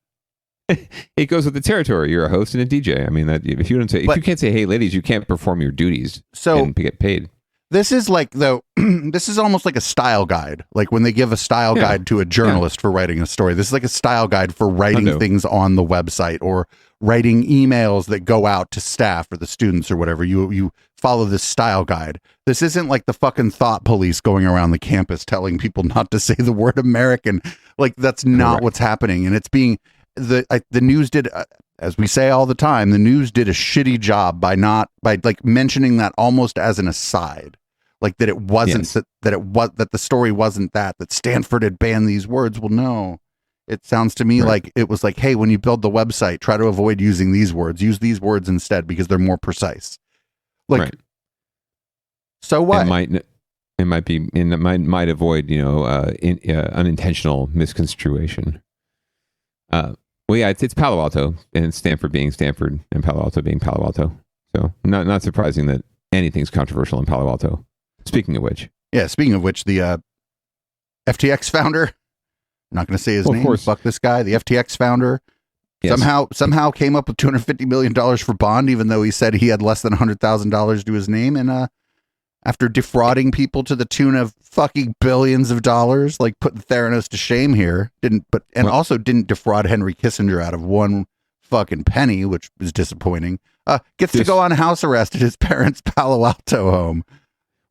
It goes with the territory. You're a host and a DJ. I mean, that if you can't say "Hey, ladies," you can't perform your duties. And get paid. This is like this is almost like a style guide. Like when they give a style guide to a journalist for writing a story. This is like a style guide for writing things on the website or writing emails that go out to staff or the students or whatever. You follow this style guide. This isn't like the fucking thought police going around the campus telling people not to say the word American. Like that's not what's happening, and it's being. The news did, as we say all the time, the news did a shitty job by mentioning that almost as an aside, like that it wasn't that the story wasn't that Stanford had banned these words. Well, no, it sounds to me like it was like, hey, when you build the website, try to avoid using these words. Use these words instead because they're more precise. So what? It might avoid unintentional misconstruation. Well, yeah, it's Palo Alto, and Stanford being Stanford, and Palo Alto being Palo Alto. So not surprising that anything's controversial in Palo Alto. Speaking of which, the FTX founder, I'm not going to say his name. Of course. Fuck this guy. The FTX founder somehow came up with $250 million for bond, even though he said he had less than $100,000 to his name, and after defrauding people to the tune of fucking billions of dollars, like putting Theranos to shame here. Also didn't defraud Henry Kissinger out of one fucking penny, which is disappointing. Gets to go on house arrest at his parents' Palo Alto home.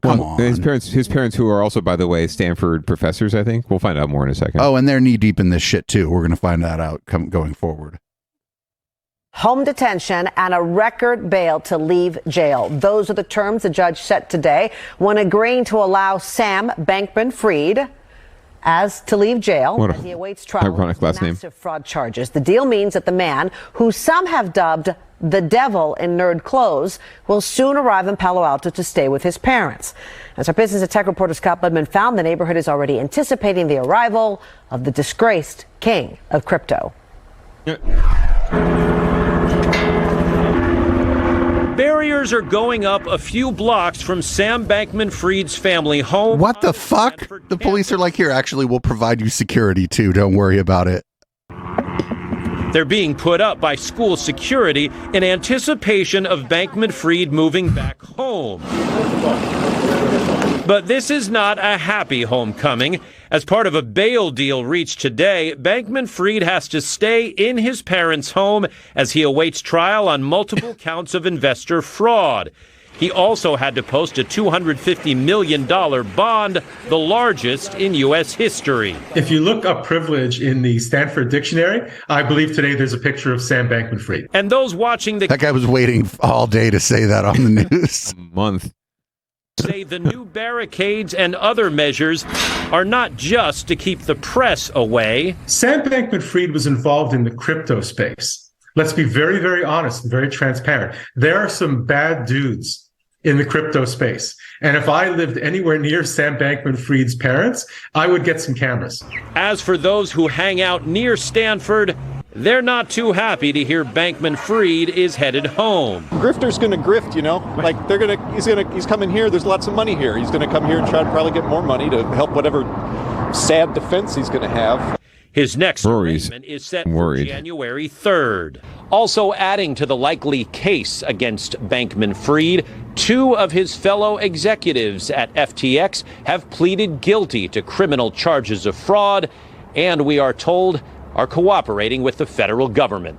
Come on. His parents, who are also, by the way, Stanford professors, I think. We'll find out more in a second. Oh, and they're knee deep in this shit too. We're going to find that out going forward. Home detention and a record bail to leave jail. Those are the terms the judge set today when agreeing to allow Sam Bankman-Fried to leave jail as he awaits trial on massive fraud charges. The deal means that the man, who some have dubbed the devil in nerd clothes, will soon arrive in Palo Alto to stay with his parents. As our business and tech reporter Scott Budman found, the neighborhood is already anticipating the arrival of the disgraced king of crypto. Barriers are going up a few blocks from Sam Bankman-Fried's family home. What the fuck? The police are like, here, actually, we'll provide you security too. Don't worry about it. They're being put up by school security in anticipation of Bankman-Fried moving back home. But this is not a happy homecoming. As part of a bail deal reached today, Bankman-Fried has to stay in his parents' home as he awaits trial on multiple counts of investor fraud. He also had to post a $250 million bond, the largest in U.S. history. If you look up privilege in the Stanford Dictionary, I believe today there's a picture of Sam Bankman-Fried. And those watching that guy was waiting all day to say that on the news. A month. Say the new barricades and other measures are not just to keep the press away. Sam Bankman-Fried was involved in the crypto space. Let's be very, very honest and very transparent. There are some bad dudes in the crypto space. And if I lived anywhere near Sam Bankman-Fried's parents, I would get some cameras. As for those who hang out near Stanford, they're not too happy to hear Bankman-Fried is headed home. Grifter's going to grift, you know, like he's coming here. There's lots of money here. He's going to come here and try to probably get more money to help whatever sad defense he's going to have. His next arraignment is set for January 3rd. Also adding to the likely case against Bankman-Fried, two of his fellow executives at FTX have pleaded guilty to criminal charges of fraud, and we are told are cooperating with the federal government.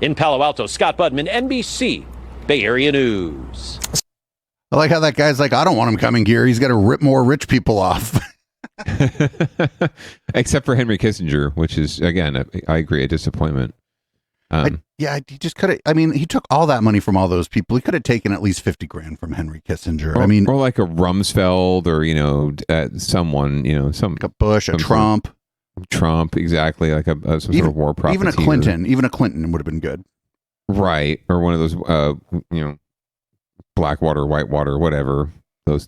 In Palo Alto, Scott Budman, NBC, Bay Area News. I like how that guy's like, I don't want him coming here. He's got to rip more rich people off. Except for Henry Kissinger, which is, again, I agree, a disappointment. He just could have, I mean, he took all that money from all those people. He could have taken at least 50 grand from Henry Kissinger. Or like a Rumsfeld or, someone, some like a Bush, a Trump, exactly, like some sort of war prophecy. Even a Clinton would have been good. Right. Or one of those, Blackwater, Whitewater, whatever. Those,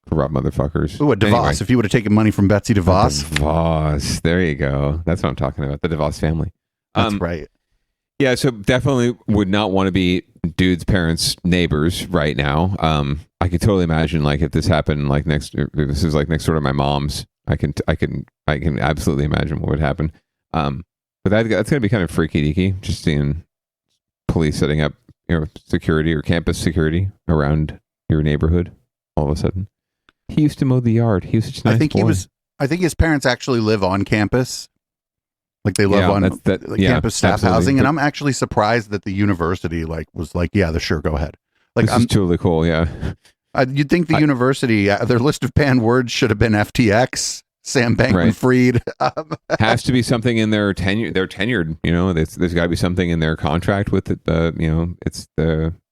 corrupt motherfuckers. Ooh, a DeVos. Anyway. If you would have taken money from Betsy DeVos. DeVos. There you go. That's what I'm talking about. The DeVos family. That's right. Yeah, so definitely would not want to be dude's parents' neighbors right now. I could totally imagine, like, if this happened, like, this is like next door to my mom's. I can absolutely imagine what would happen. But that's going to be kind of freaky deaky, just seeing police setting up, security or campus security around your neighborhood all of a sudden. He used to mow the yard. He was such a nice boy. I think his parents actually live on campus. Like they live on campus staff absolutely. Housing. And I'm actually surprised that the university was like, yeah, sure, go ahead. Like, this is totally cool. Yeah. You'd think the university, their list of banned words should have been FTX, Sam Bankman-Fried. Has to be something in their tenure. They're tenured, there's got to be something in their contract with it. It's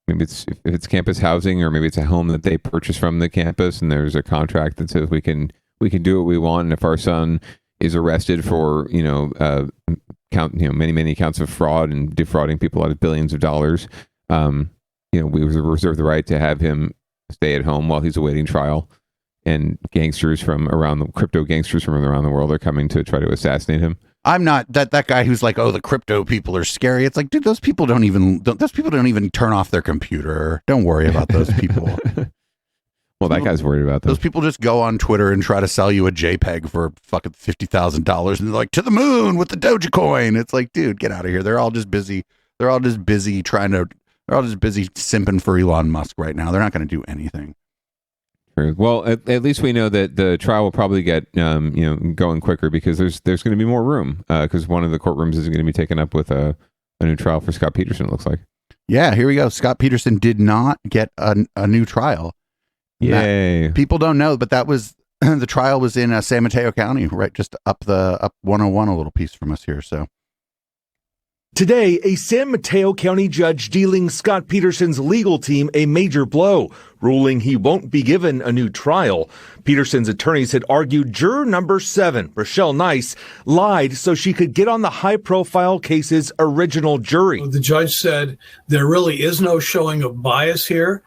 maybe if it's campus housing, or maybe it's a home that they purchase from the campus, and there's a contract that says we can do what we want. And if our son is arrested for many counts of fraud and defrauding people out of billions of dollars, we reserve the right to have him stay at home while he's awaiting trial. And crypto gangsters from around the world are coming to try to assassinate him. I'm not that guy who's like, oh, the crypto people are scary. It's like, dude, those people don't even turn off their computer. Don't worry about those people. Well, that guy's worried about those people. Just go on Twitter and try to sell you a JPEG for fucking $50,000, and they're like, to the moon with the Dogecoin. It's like, dude, get out of here. They're all just busy. They're all just busy simping for Elon Musk right now. They're not going to do anything. Well, at least we know that the trial will probably get going quicker because there's going to be more room because one of the courtrooms is going to be taken up with a new trial for Scott Peterson. It looks like. Yeah, here we go. Scott Peterson did not get a new trial. Yay! People don't know, but that was the trial was in San Mateo County, right, just up 101 a little piece from us here. So. Today, a San Mateo County judge dealing Scott Peterson's legal team a major blow, ruling he won't be given a new trial. Peterson's attorneys had argued juror number 7, Rochelle Nice, lied so she could get on the high-profile case's original jury. The judge said there really is no showing of bias here.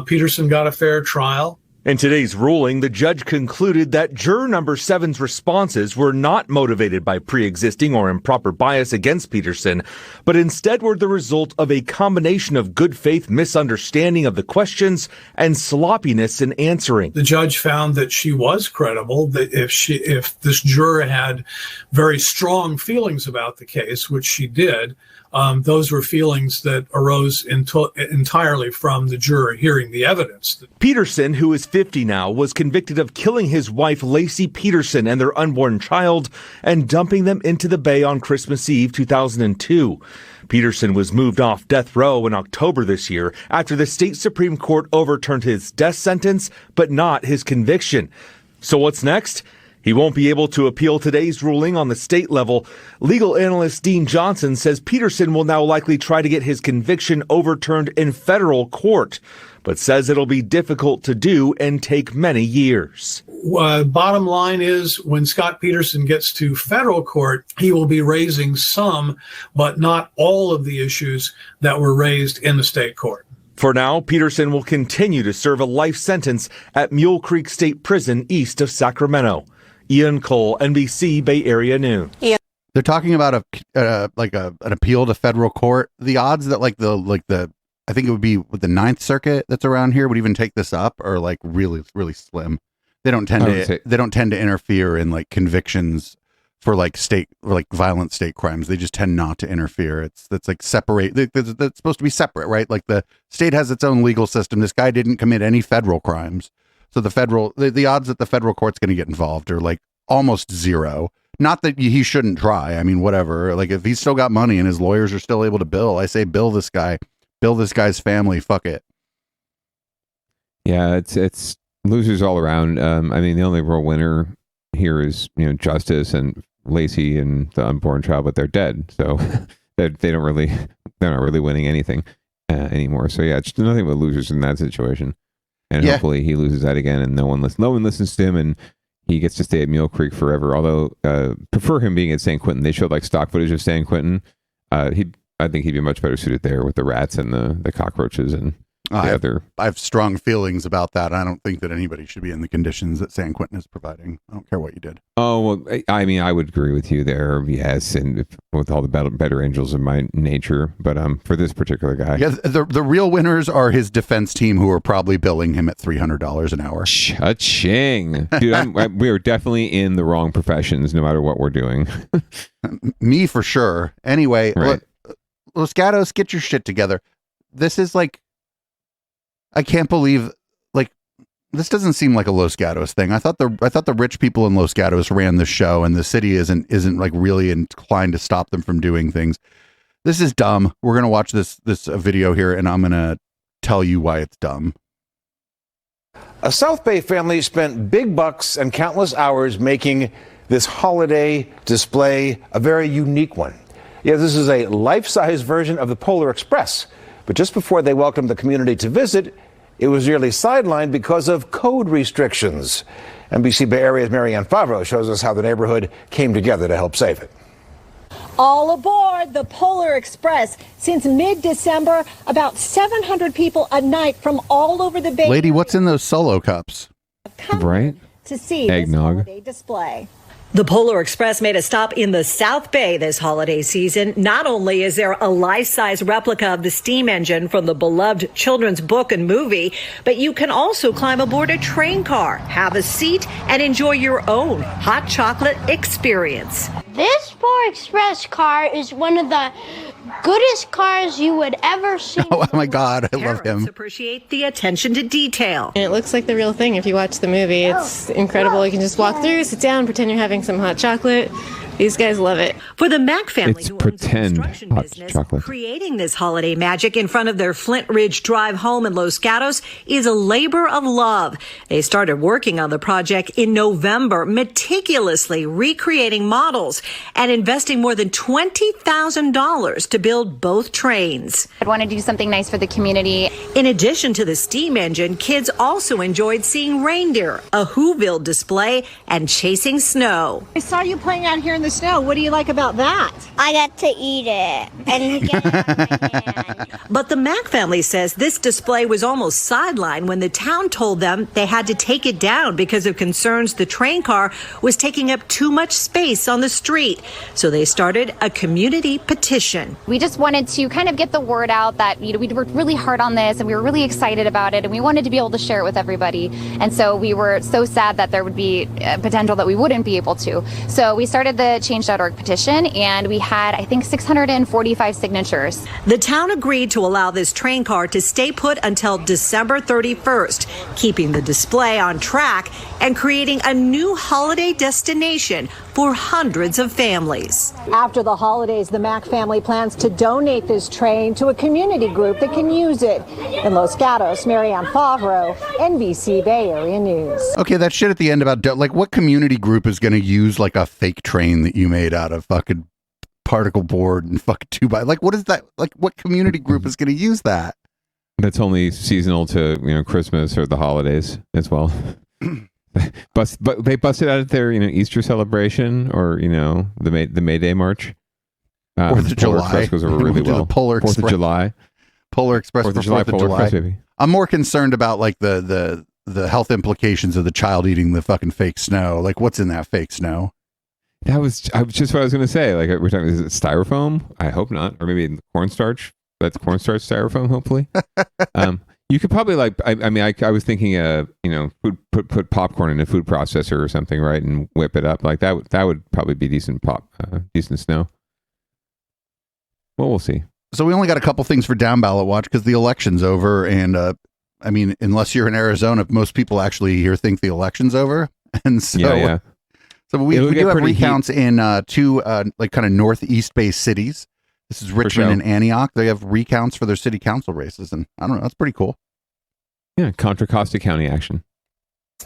Peterson got a fair trial. In today's ruling, the judge concluded that juror number 7's responses were not motivated by pre-existing or improper bias against Peterson, but instead were the result of a combination of good faith misunderstanding of the questions and sloppiness in answering. The judge found that she was credible, that if this juror had very strong feelings about the case, which she did, those were feelings that arose entirely from the juror hearing the evidence. Peterson, who is 50 now, was convicted of killing his wife, Lacey Peterson, and their unborn child, and dumping them into the bay on Christmas Eve 2002. Peterson was moved off death row in October this year after the state Supreme Court overturned his death sentence, but not his conviction. So what's next? He won't be able to appeal today's ruling on the state level. Legal analyst Dean Johnson says Peterson will now likely try to get his conviction overturned in federal court, but says it'll be difficult to do and take many years. Bottom line is, when Scott Peterson gets to federal court, he will be raising some, but not all of the issues that were raised in the state court. For now, Peterson will continue to serve a life sentence at Mule Creek State Prison east of Sacramento. Ian Cole, NBC Bay Area News. They're talking about an appeal to federal court. The odds that I think it would be with the Ninth Circuit that's around here would even take this up are like really, really slim. They don't tend to interfere in like convictions for like violent state crimes. They just tend not to interfere. It's like separate. That's supposed to be separate, right? Like the state has its own legal system. This guy didn't commit any federal crimes. So the odds that the federal court's going to get involved are like almost zero. Not that he shouldn't try. I mean, whatever. Like if he's still got money and his lawyers are still able to bill, I say bill this guy, bill this guy's family. Fuck it. Yeah, it's losers all around. I mean, the only real winner here is Justice and Lacey and the unborn child, but they're dead, so they're not really winning anything anymore. So yeah, it's nothing but losers in that situation. And hopefully he loses that again, and no one listens to him, and he gets to stay at Mule Creek forever. Although, prefer him being at San Quentin. They showed like stock footage of San Quentin. I think he'd be much better suited there with the rats and the cockroaches and I have strong feelings about that. I don't think that anybody should be in the conditions that San Quentin is providing. I don't care what you did. Oh, well, I mean, I would agree with you there. Yes. And with all the better angels of my nature. But for this particular guy. Yeah, the real winners are his defense team, who are probably billing him at $300 an hour. Cha-ching. Dude, we are definitely in the wrong professions, no matter what we're doing. Me for sure. Anyway, right. Los Gatos, get your shit together. This is like, I can't believe, like, this doesn't seem like a Los Gatos thing. I thought the rich people in Los Gatos ran the show, and the city isn't like really inclined to stop them from doing things. This is dumb. We're gonna watch this video here, and I'm gonna tell you why it's dumb. A South Bay family spent big bucks and countless hours making this holiday display a very unique one. Yeah, this is a life-size version of the Polar Express. But just before they welcomed the community to visit, it was nearly sidelined because of code restrictions. NBC Bay Area's Marianne Favreau shows us how the neighborhood came together to help save it. All aboard the Polar Express. Since mid-December, about 700 people a night from all over the Bay. Lady, what's in those Solo cups? Right? To see Eggnog. this holiday display. The Polar Express made a stop in the South Bay this holiday season. Not only is there a life-size replica of the steam engine from the beloved children's book and movie, but you can also climb aboard a train car, have a seat, and enjoy your own hot chocolate experience. This Polar Express car is one of the goodest cars you would ever see. Oh my God, I love Parents him. appreciate the attention to detail. And it looks like the real thing if you watch the movie. It's incredible. You can just walk through, sit down, pretend you're having some hot chocolate. These guys love it. For the Mack family, It's who owns a pretend construction hot business, chocolate. creating this holiday magic in front of their Flint Ridge Drive home in Los Gatos is a labor of love. They started working on the project in November, meticulously recreating models and investing more than $20,000 to build both trains. I want to do something nice for the community. In addition to the steam engine, kids also enjoyed seeing reindeer, a Whoville display, and chasing snow. I saw you playing out here in the snow. What do you like about that? I got to eat it and get it out of my hand. But the Mack family says this display was almost sidelined when the town told them they had to take it down because of concerns the train car was taking up too much space on the street. So they started a community petition. We just wanted to kind of get the word out that, we worked really hard on this and we were really excited about it and we wanted to be able to share it with everybody. And so we were so sad that there would be potential that we wouldn't be able to. So we started the Change.org petition and we had, I think, 645 signatures. The town agreed to allow this train car to stay put until December 31st, keeping the display on track and creating a new holiday destination for hundreds of families. After the holidays, the Mack family plans to donate this train to a community group that can use it. In Los Gatos, Marianne Favreau, NBC Bay Area News. Okay, that shit at the end about like what community group is going to use like a fake train that you made out of fucking particle board and fucking 2x, like what is that, like what community group is going to use that? That's only seasonal to Christmas or the holidays as well. But they busted out at their Easter celebration or the May Day March. 4th of July Express goes over really well. Polar 4th of July. Polar Express 4th of July. Polar Express, baby. I'm more concerned about like the health implications of the child eating the fucking fake snow. Like what's in that fake snow? That was just what I was going to say. Like we're talking, is it styrofoam? I hope not, or maybe cornstarch. That's cornstarch styrofoam. Hopefully, you could probably I was thinking, put popcorn in a food processor or something, right, and whip it up like that. That would probably be decent snow. Well, we'll see. So we only got a couple things for down ballot watch because the election's over, and unless you're in Arizona, most people actually here think the election's over, and so yeah. So we do have recounts in two like kind of northeast based cities. This is Richmond and Antioch. They have recounts for their city council races, and I don't know, that's pretty cool. Yeah, Contra Costa County action.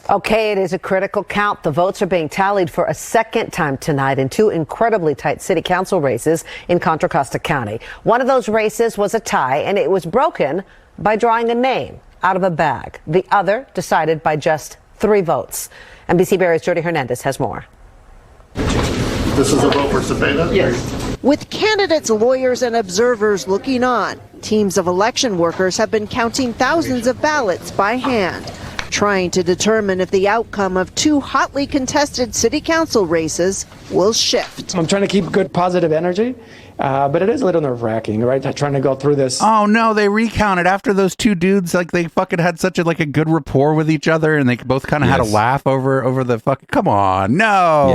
Okay, it is a critical count. The votes are being tallied for a second time tonight in two incredibly tight city council races in Contra Costa County. One of those races was a tie, and it was broken by drawing a name out of a bag. The other decided by just 3 votes. NBC Barry's Jody Hernandez has more. This is a vote for Cepeda? Yes. With candidates, lawyers, and observers looking on, teams of election workers have been counting thousands of ballots by hand, trying to determine if the outcome of 2 hotly contested city council races will shift. I'm trying to keep good positive energy, but it is a little nerve-wracking, right? Trying to go through this. Oh no, they recounted after those 2 dudes, like they fucking had such a good rapport with each other, and they both kind of had a laugh over the fucking. Come on, no.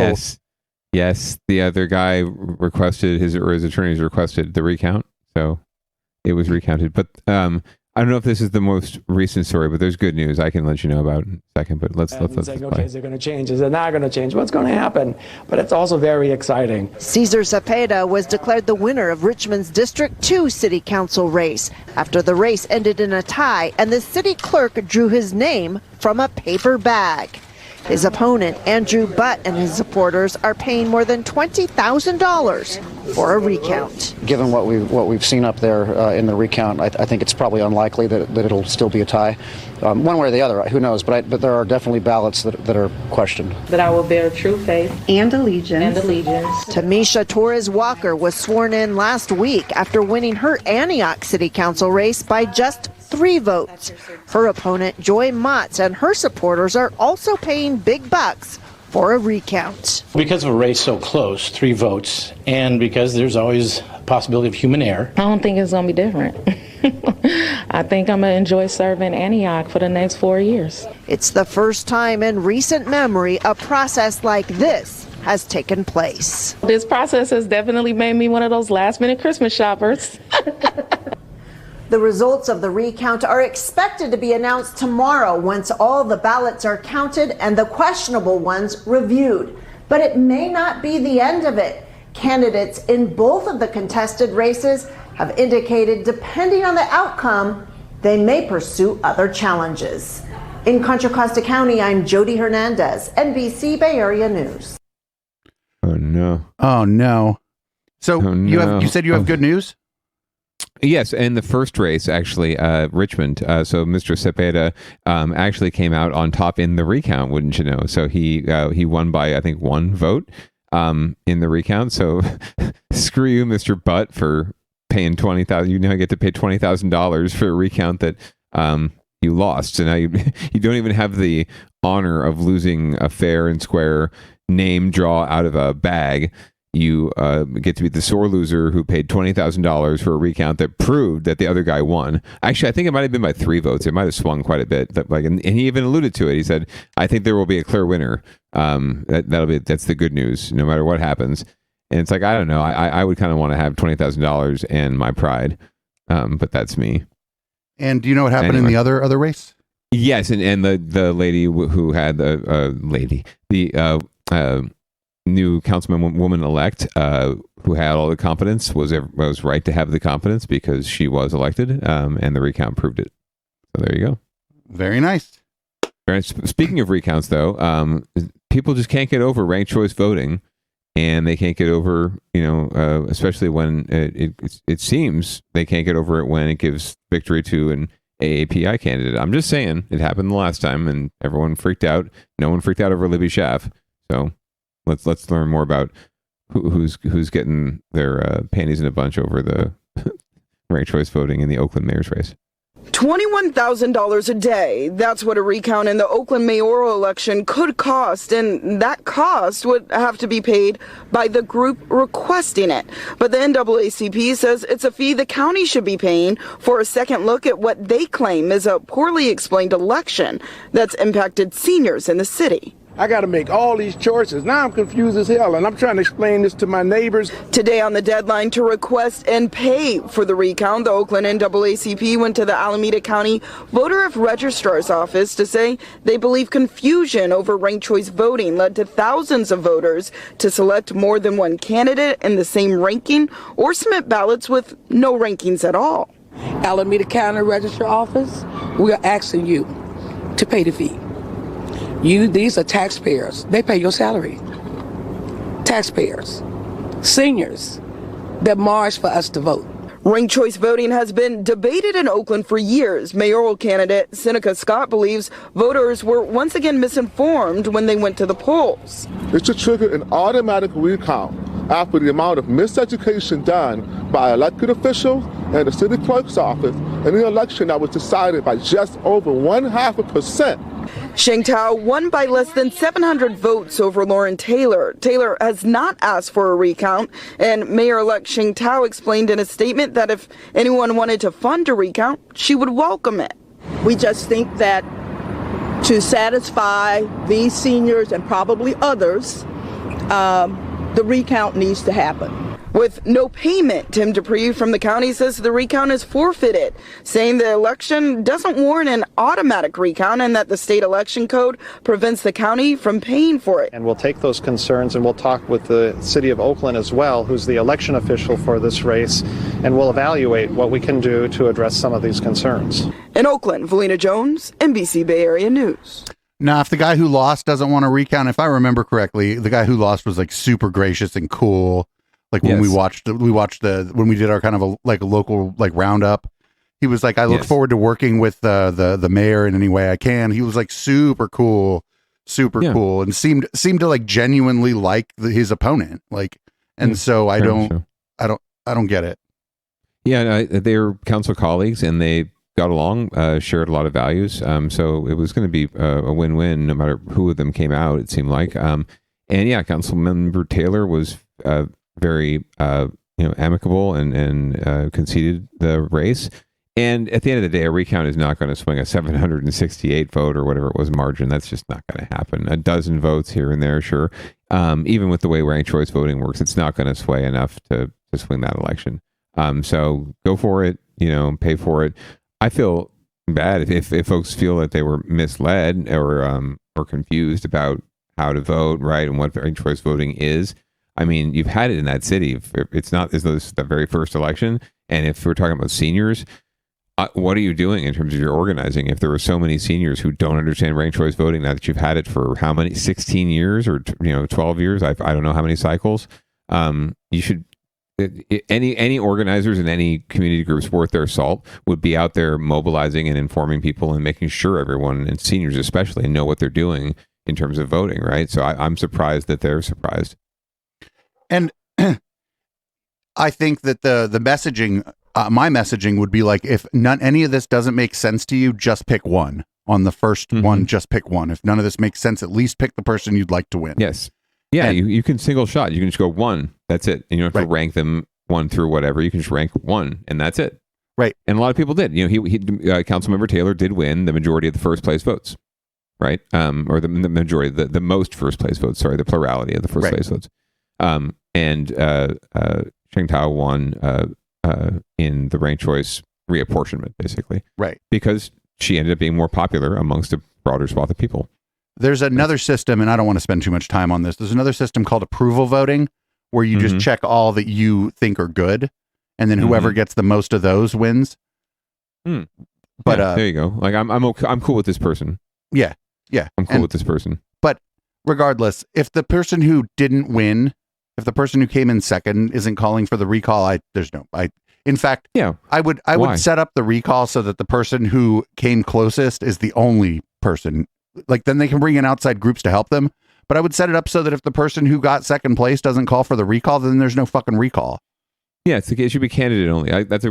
Yes. The other guy requested his attorneys requested the recount, so it was recounted. But I don't know if this is the most recent story, but there's good news I can let you know about in a second. But let's okay, is it going to change? Is it not going to change? What's going to happen? But it's also very exciting. Cesar Cepeda was declared the winner of Richmond's District 2 City Council race after the race ended in a tie and the city clerk drew his name from a paper bag. His opponent, Andrew Butt, and his supporters are paying more than $20,000 for a recount. Given what we've seen up there in the recount, I think it's probably unlikely that it'll still be a tie. One way or the other, who knows? But there are definitely ballots that are questioned. That I will bear true faith and allegiance. Tamisha Torres Walker was sworn in last week after winning her Antioch City Council race by just 3 votes. Her opponent, Joy Motz, and her supporters are also paying big bucks for a recount. Because of a race so close, 3 votes, and because there's always a possibility of human error. I don't think it's going to be different. I think I'm going to enjoy serving Antioch for the next 4 years. It's the first time in recent memory a process like this has taken place. This process has definitely made me one of those last-minute Christmas shoppers. The results of the recount are expected to be announced tomorrow once all the ballots are counted and the questionable ones reviewed. But it may not be the end of it. Candidates in both of the contested races have indicated, depending on the outcome, they may pursue other challenges. In Contra Costa County, I'm Jody Hernandez, NBC Bay Area News. Oh no! Oh no! So you said you have good news? Yes, in the first race, actually, Richmond. So Mr. Cepeda actually came out on top in the recount. Wouldn't you know? So he won by, I think, 1 vote in the recount. So screw you, Mr. Butt, for paying $20,000. You now get to pay $20,000 for a recount that you lost. So now you don't even have the honor of losing a fair and square name draw out of a bag. You get to be the sore loser who paid $20,000 for a recount that proved that the other guy won. Actually, I think it might have been by 3 votes. It might have swung quite a bit. And he even alluded to it. He said, "I think there will be a clear winner. That's the good news, no matter what happens." And it's like, I don't know. I would kind of want to have $20,000 and my pride, but that's me. And do you know what happened in the other race? Yes, and the lady who had the new councilwoman-elect who had all the confidence was right to have the confidence because she was elected, and the recount proved it. So there you go. Very nice. Speaking of recounts, though, people just can't get over ranked choice voting, and they can't get over, especially when it seems they can't get over it when it gives victory to an AAPI candidate. I'm just saying, it happened the last time, and everyone freaked out. No one freaked out over Libby Schaaf. So let's learn more about who's getting their panties in a bunch over the ranked choice voting in the Oakland mayor's race. $21,000 a day. That's what a recount in the Oakland mayoral election could cost, and that cost would have to be paid by the group requesting it. But the NAACP says it's a fee the county should be paying for a second look at what they claim is a poorly explained election that's impacted seniors in the city. I got to make all these choices. Now I'm confused as hell, and I'm trying to explain this to my neighbors. Today on the deadline to request and pay for the recount, the Oakland NAACP went to the Alameda County Voter of Registrar's office to say they believe confusion over ranked choice voting led to thousands of voters to select more than one candidate in the same ranking or submit ballots with no rankings at all. Alameda County Registrar Office, we are asking you to pay the fee. These are taxpayers. They pay your salary. Taxpayers, seniors that march for us to vote. Ranked choice voting has been debated in Oakland for years. Mayoral candidate Seneca Scott believes voters were once again misinformed when they went to the polls. It should trigger an automatic recount after the amount of miseducation done by elected officials and the city clerk's office in the election that was decided by just over 0.5%. Sheng Tao won by less than 700 votes over Lauren Taylor. Taylor has not asked for a recount, and Mayor-elect Sheng Tao explained in a statement that if anyone wanted to fund a recount, she would welcome it. We just think that to satisfy these seniors and probably others, the recount needs to happen. With no payment, Tim Dupree from the county says the recount is forfeited, saying the election doesn't warrant an automatic recount and that the state election code prevents the county from paying for it. And we'll take those concerns and we'll talk with the city of Oakland as well, who's the election official for this race, and we'll evaluate what we can do to address some of these concerns. In Oakland, Valina Jones, NBC Bay Area News. Now, if the guy who lost doesn't want to recount, if I remember correctly, the guy who lost was like super gracious and cool. Like when we did our kind of a local roundup, he was like, I look forward to working with the mayor in any way I can. He was like super cool, cool, and seemed to like genuinely like his opponent. So I don't get it. Yeah, they're council colleagues and they got along, shared a lot of values. So it was going to be a win-win no matter who of them came out, it seemed like. And yeah, Councilmember Taylor was very amicable and conceded the race. And at the end of the day, a recount is not going to swing a 768 vote or whatever it was margin. That's just not going to happen. A dozen votes here and there, sure. Even with the way ranked choice voting works, it's not going to sway enough to swing that election. So go for it, pay for it. I feel bad if folks feel that they were misled or confused about how to vote, right, and what ranked choice voting is. I mean, you've had it in that city. It's not as though this is the very first election. And if we're talking about seniors, what are you doing in terms of your organizing? If there were so many seniors who don't understand ranked choice voting, now that you've had it for how many, 16 years or 12 years, I don't know how many cycles, you should. Any organizers and any community groups worth their salt would be out there mobilizing and informing people and making sure everyone, and seniors especially, know what they're doing in terms of voting, right? So I'm surprised that they're surprised. And I think that the messaging, my messaging would be like, if any of this doesn't make sense to you, just pick one. On the first one, just pick one. If none of this makes sense, at least pick the person you'd like to win. Yes. Yeah, you can single shot. You can just go one. That's it. You don't have to rank them one through whatever. You can just rank one, and that's it. Right. And a lot of people did. Councilmember Taylor did win the majority of the first place votes, right? Or the majority, the most first place votes. Sorry, the plurality of the first place votes. And Cheng Tao won in the ranked choice reapportionment, basically. Right. Because she ended up being more popular amongst a broader swath of people. There's another system, and I don't want to spend too much time on this. There's another system called approval voting, where you just check all that you think are good, and then whoever gets the most of those wins. But there you go. Like I'm cool with this person. Yeah. I'm cool with this person. But regardless, if the person who didn't win, if the person who came in second isn't calling for the recall, in fact, I would set up the recall so that the person who came closest is the only person. Like, then they can bring in outside groups to help them. But I would set it up so that if the person who got second place doesn't call for the recall, then there's no fucking recall. Yeah, it should be candidate only. That's a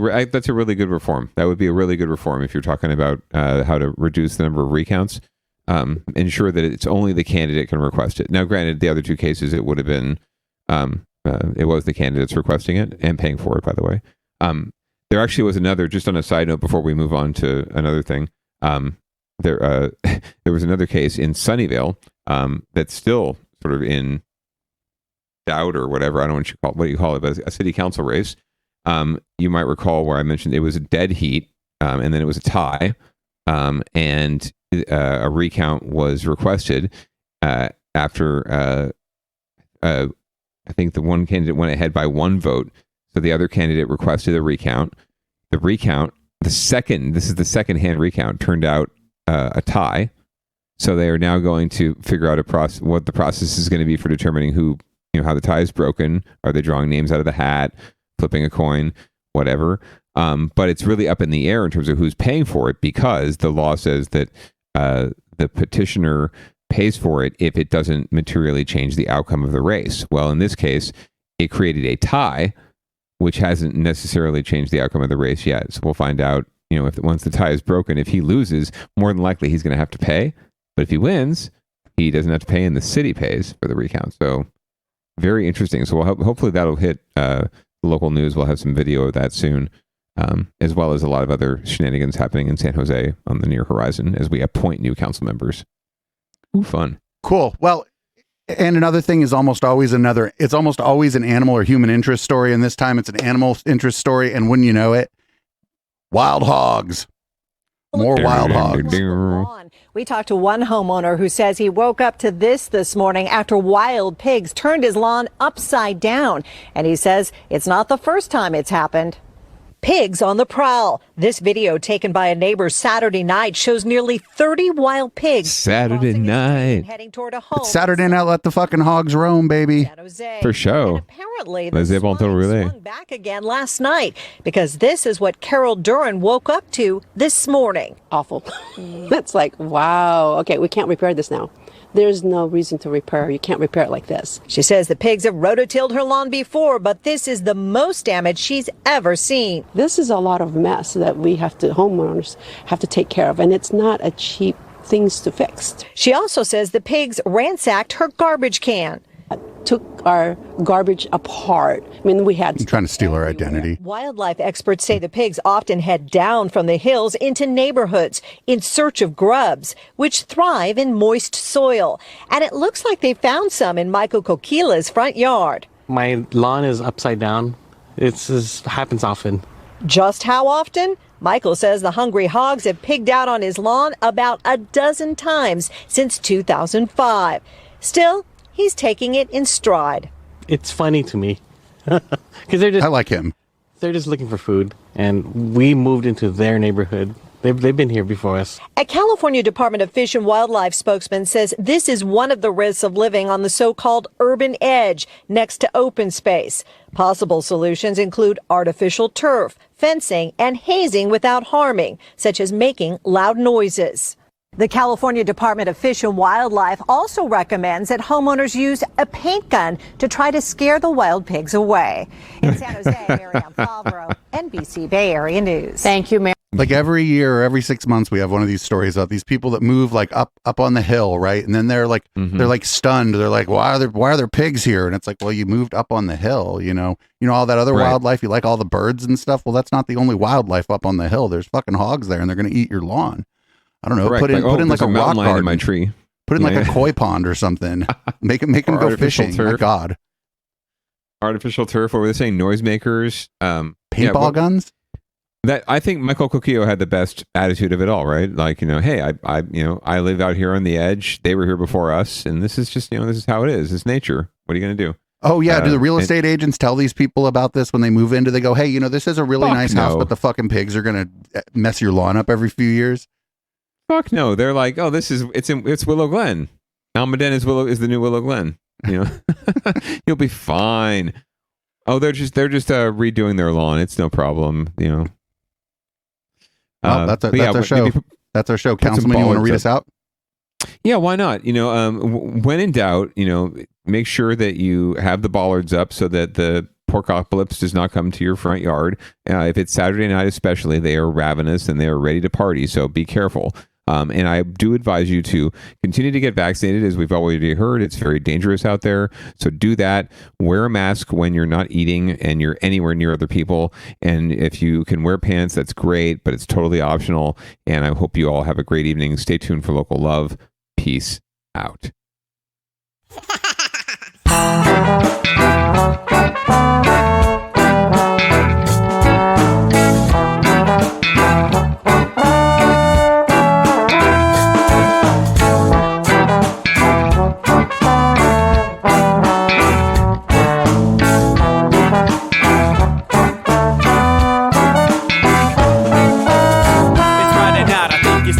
really good reform. That would be a really good reform if you're talking about how to reduce the number of recounts. Ensure that it's only the candidate can request it. Now, granted, the other two cases, it would have been, it was the candidates requesting it and paying for it, by the way. There actually was another, just on a side note before we move on to another thing, there was another case in Sunnyvale that's still sort of in doubt or whatever. I don't know what you call it, but a city council race. You might recall where I mentioned it was a dead heat, and then it was a tie, and a recount was requested after I think the one candidate went ahead by one vote, so the other candidate requested a recount. This is the second hand recount, turned out a tie. So they are now going to figure out what the process is going to be for determining how the tie is broken. Are they drawing names out of the hat, flipping a coin, whatever? But it's really up in the air in terms of who's paying for it, because the law says that the petitioner pays for it if it doesn't materially change the outcome of the race. Well, in this case, it created a tie, which hasn't necessarily changed the outcome of the race yet. So we'll find out, if once the tie is broken, if he loses, more than likely he's going to have to pay. But if he wins, he doesn't have to pay, and the city pays for the recount. So very interesting. So hopefully that'll hit local news. We'll have some video of that soon, as well as a lot of other shenanigans happening in San Jose on the near horizon as we appoint new council members. Ooh, fun. Cool. Well, and another thing is it's almost always an animal or human interest story. And this time it's an animal interest story. And wouldn't you know it, wild hogs. More wild hogs. We talked to one homeowner who says he woke up to this morning after wild pigs turned his lawn upside down. And he says it's not the first time it's happened. Pigs on the prowl. This video taken by a neighbor Saturday night shows nearly 30 wild pigs. Saturday night. Heading toward a home. It's Saturday night, let the fucking hogs roam, baby. For sure. Apparently, the swine swung back again last night, because this is what Carol Duran woke up to this morning. Awful. That's like, wow. Okay, we can't repair this now. There's no reason to repair. You can't repair it like this. She says the pigs have rototilled her lawn before, but this is the most damage she's ever seen. This is a lot of mess that homeowners have to take care of, and it's not a cheap things to fix. She also says the pigs ransacked her garbage can. took our garbage apart. I mean, we had... You're trying to steal our identity. Wildlife experts say the pigs often head down from the hills into neighborhoods in search of grubs, which thrive in moist soil. And it looks like they found some in Michael Coquila's front yard. My lawn is upside down. This happens often. Just how often? Michael says the hungry hogs have pigged out on his lawn about a dozen times since 2005. Still, he's taking it in stride. It's funny to me. I like him. They're just looking for food, and we moved into their neighborhood. They've been here before us. A California Department of Fish and Wildlife spokesman says this is one of the risks of living on the so-called urban edge next to open space. Possible solutions include artificial turf, fencing, and hazing without harming, such as making loud noises. The California Department of Fish and Wildlife also recommends that homeowners use a paint gun to try to scare the wild pigs away. In San Jose, Marianne Favreau, NBC Bay Area News. Thank you, Mary. Like every year or every 6 months, we have one of these stories about these people that move like up on the hill, right? And then they're like they're like stunned. They're like, why are there pigs here? And it's like, well, you moved up on the hill, you know all that other wildlife. You like all the birds and stuff. Well, that's not the only wildlife up on the hill. There's fucking hogs there, and they're going to eat your lawn. I don't know. Correct. Put in like a rock garden in my tree. Put in like a koi pond or something. Make them go fishing. Turf. My God. Artificial turf. What were they saying? Noisemakers. Paintball guns. That I think Michael Coquillo had the best attitude of it all, right? Like, hey, I live out here on the edge. They were here before us, and this is just, this is how it is. It's nature. What are you going to do? Oh yeah. Do the real estate agents tell these people about this when they move in? Do they go, hey, this is a really nice house, but the fucking pigs are going to mess your lawn up every few years? Fuck no. They're like, oh, it's Willow Glen. Almaden is the new Willow Glen. You'll be fine. Oh, they're just redoing their lawn. It's no problem. That's our show. That's our show. Councilman, you want to read us out? Yeah, why not? When in doubt, make sure that you have the bollards up so that the porkocalypse does not come to your front yard. If it's Saturday night especially, they are ravenous and they are ready to party, so be careful. And I do advise you to continue to get vaccinated. As we've already heard, it's very dangerous out there. So do that. Wear a mask when you're not eating and you're anywhere near other people. And if you can wear pants, that's great, but it's totally optional. And I hope you all have a great evening. Stay tuned for local love. Peace out.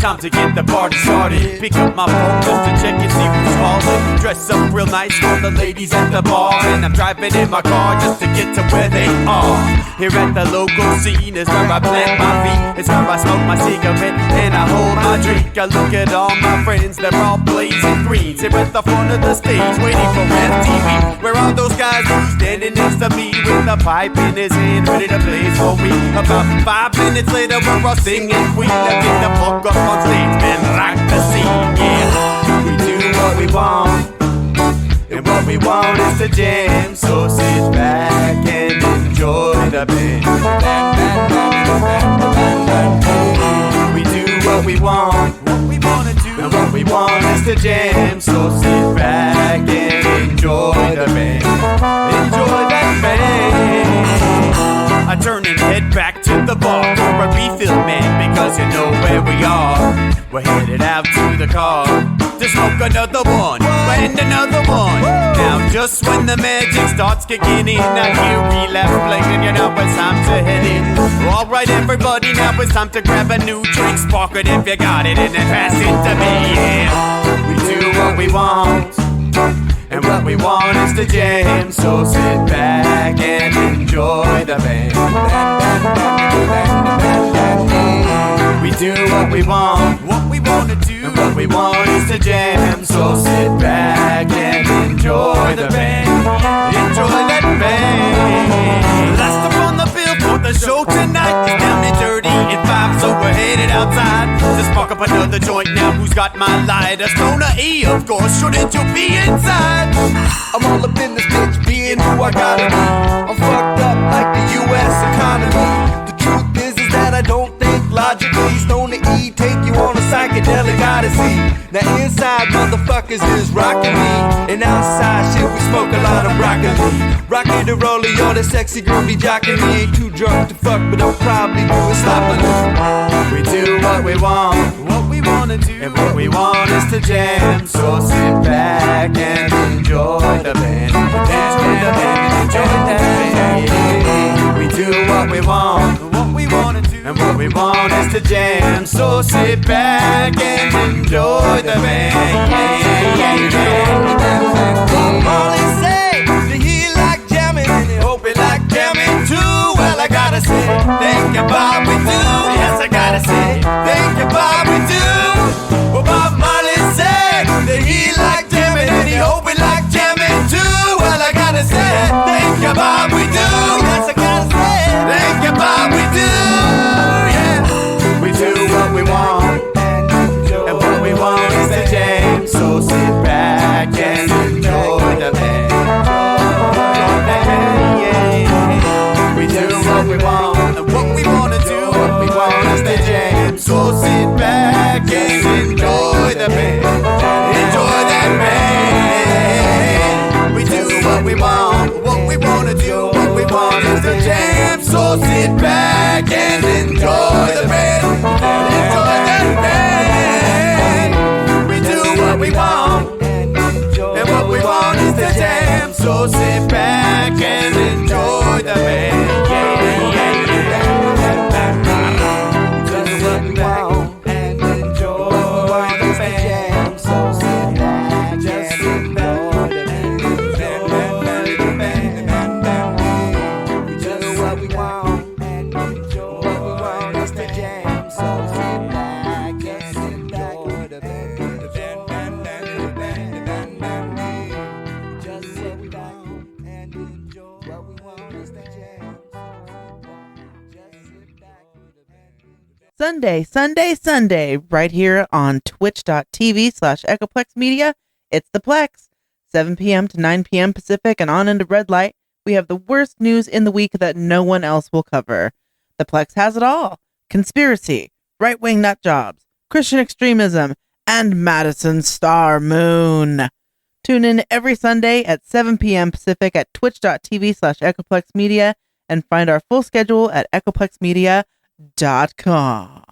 Time to get the party started. Pick up my phone just to check and see who's calling. Dress up real nice for the ladies at the bar, and I'm driving in my car just to get to where they are. Here at the local scene is where I plant my feet. It's where I smoke my cigarette and I hold my drink. I look at all my friends, they're all blazing green. Here at the front of the stage waiting for MTV. Where are those guys who's standing next to me with a pipe in his hand ready to play for me? About 5 minutes later we're all singing Queen. I get the fuck up on stage, man, like the scene, yeah. We do what we want, and what we want is to jam. So sit back and enjoy the band. We do what we want, and what we want is to jam. So sit back and enjoy the band. Enjoy that band. I turn and head back to the bar for a refill, man, because you know where we are. We're headed out to the car to smoke another one and another one. Now just when the magic starts kicking in, I hear relapse playing, it's time to head in. Alright everybody, now it's time to grab a new drink. Spark it if you got it and then pass it to me, yeah. We do what we want, and what we want is to jam. So sit back and enjoy the band. We do what we want to do, and what we want is to jam. So sit back and enjoy the band. Enjoy that band. Last up on the bill for the show tonight is Down and Dirty at 5, so we're headed out outside to spark up another joint. Now who's got my lighter? Stoner E, of course. Shouldn't you be inside? I'm all up in this bitch, being who I gotta be. I'm fucked up like the U.S. economy. The truth is that I don't think logically. Stoner E take you on a psychedelic odyssey. Now inside motherfuckers is rockin' me, and outside shit we smoke a lot of broccoli. Rocky the roller, yo, that sexy girl be jockin' me. Ain't too drunk to fuck, but I'll probably do it sloppily. We do what we want, what we wanna do, and what we want is to jam. So sit back and enjoy the band. Enjoy the band, enjoy the band. We do what we want, what we wanna do, and what we want is to jam. So sit back and enjoy the band. Molly say that he like jamming and he hope he like jamming too. Well, I gotta say, thank you, Bob, we do. Yes, I gotta say, thank you, Bob, we do. Well, Bob Marley said that he like jamming and he hope he like jamming too. Well, I gotta say, thank you, Bob, we do. Yes, I gotta say, thank you, Bob, we do. Yeah, we do what we want, and what we want is to jam. So sit back and enjoy the band. We do what we want, and what we wanna do, what we want is to jam. So sit back and enjoy the band. Enjoy that band. We do what we want, what we wanna do, what we want is to jam. So sit back and enjoy the band. Enjoy that band. We do what we want, and what we want is to jam. So sit back and enjoy the band. Just what we want and enjoy the band. So sit back, just sit back and enjoy the band. We just what we want and enjoy what we want is to jam. So sit back, just sit back and enjoy the band. Sunday, Sunday, Sunday, right here on twitch.tv/Echoplex Media. It's the Plex. 7 p.m. to 9 p.m. Pacific and on into red light. We have the worst news in the week that no one else will cover. The Plex has it all. Conspiracy, right-wing nut jobs, Christian extremism, and Madison Star Moon. Tune in every Sunday at 7 p.m. Pacific at twitch.tv/Echoplex Media and find our full schedule at echoplexmedia.com.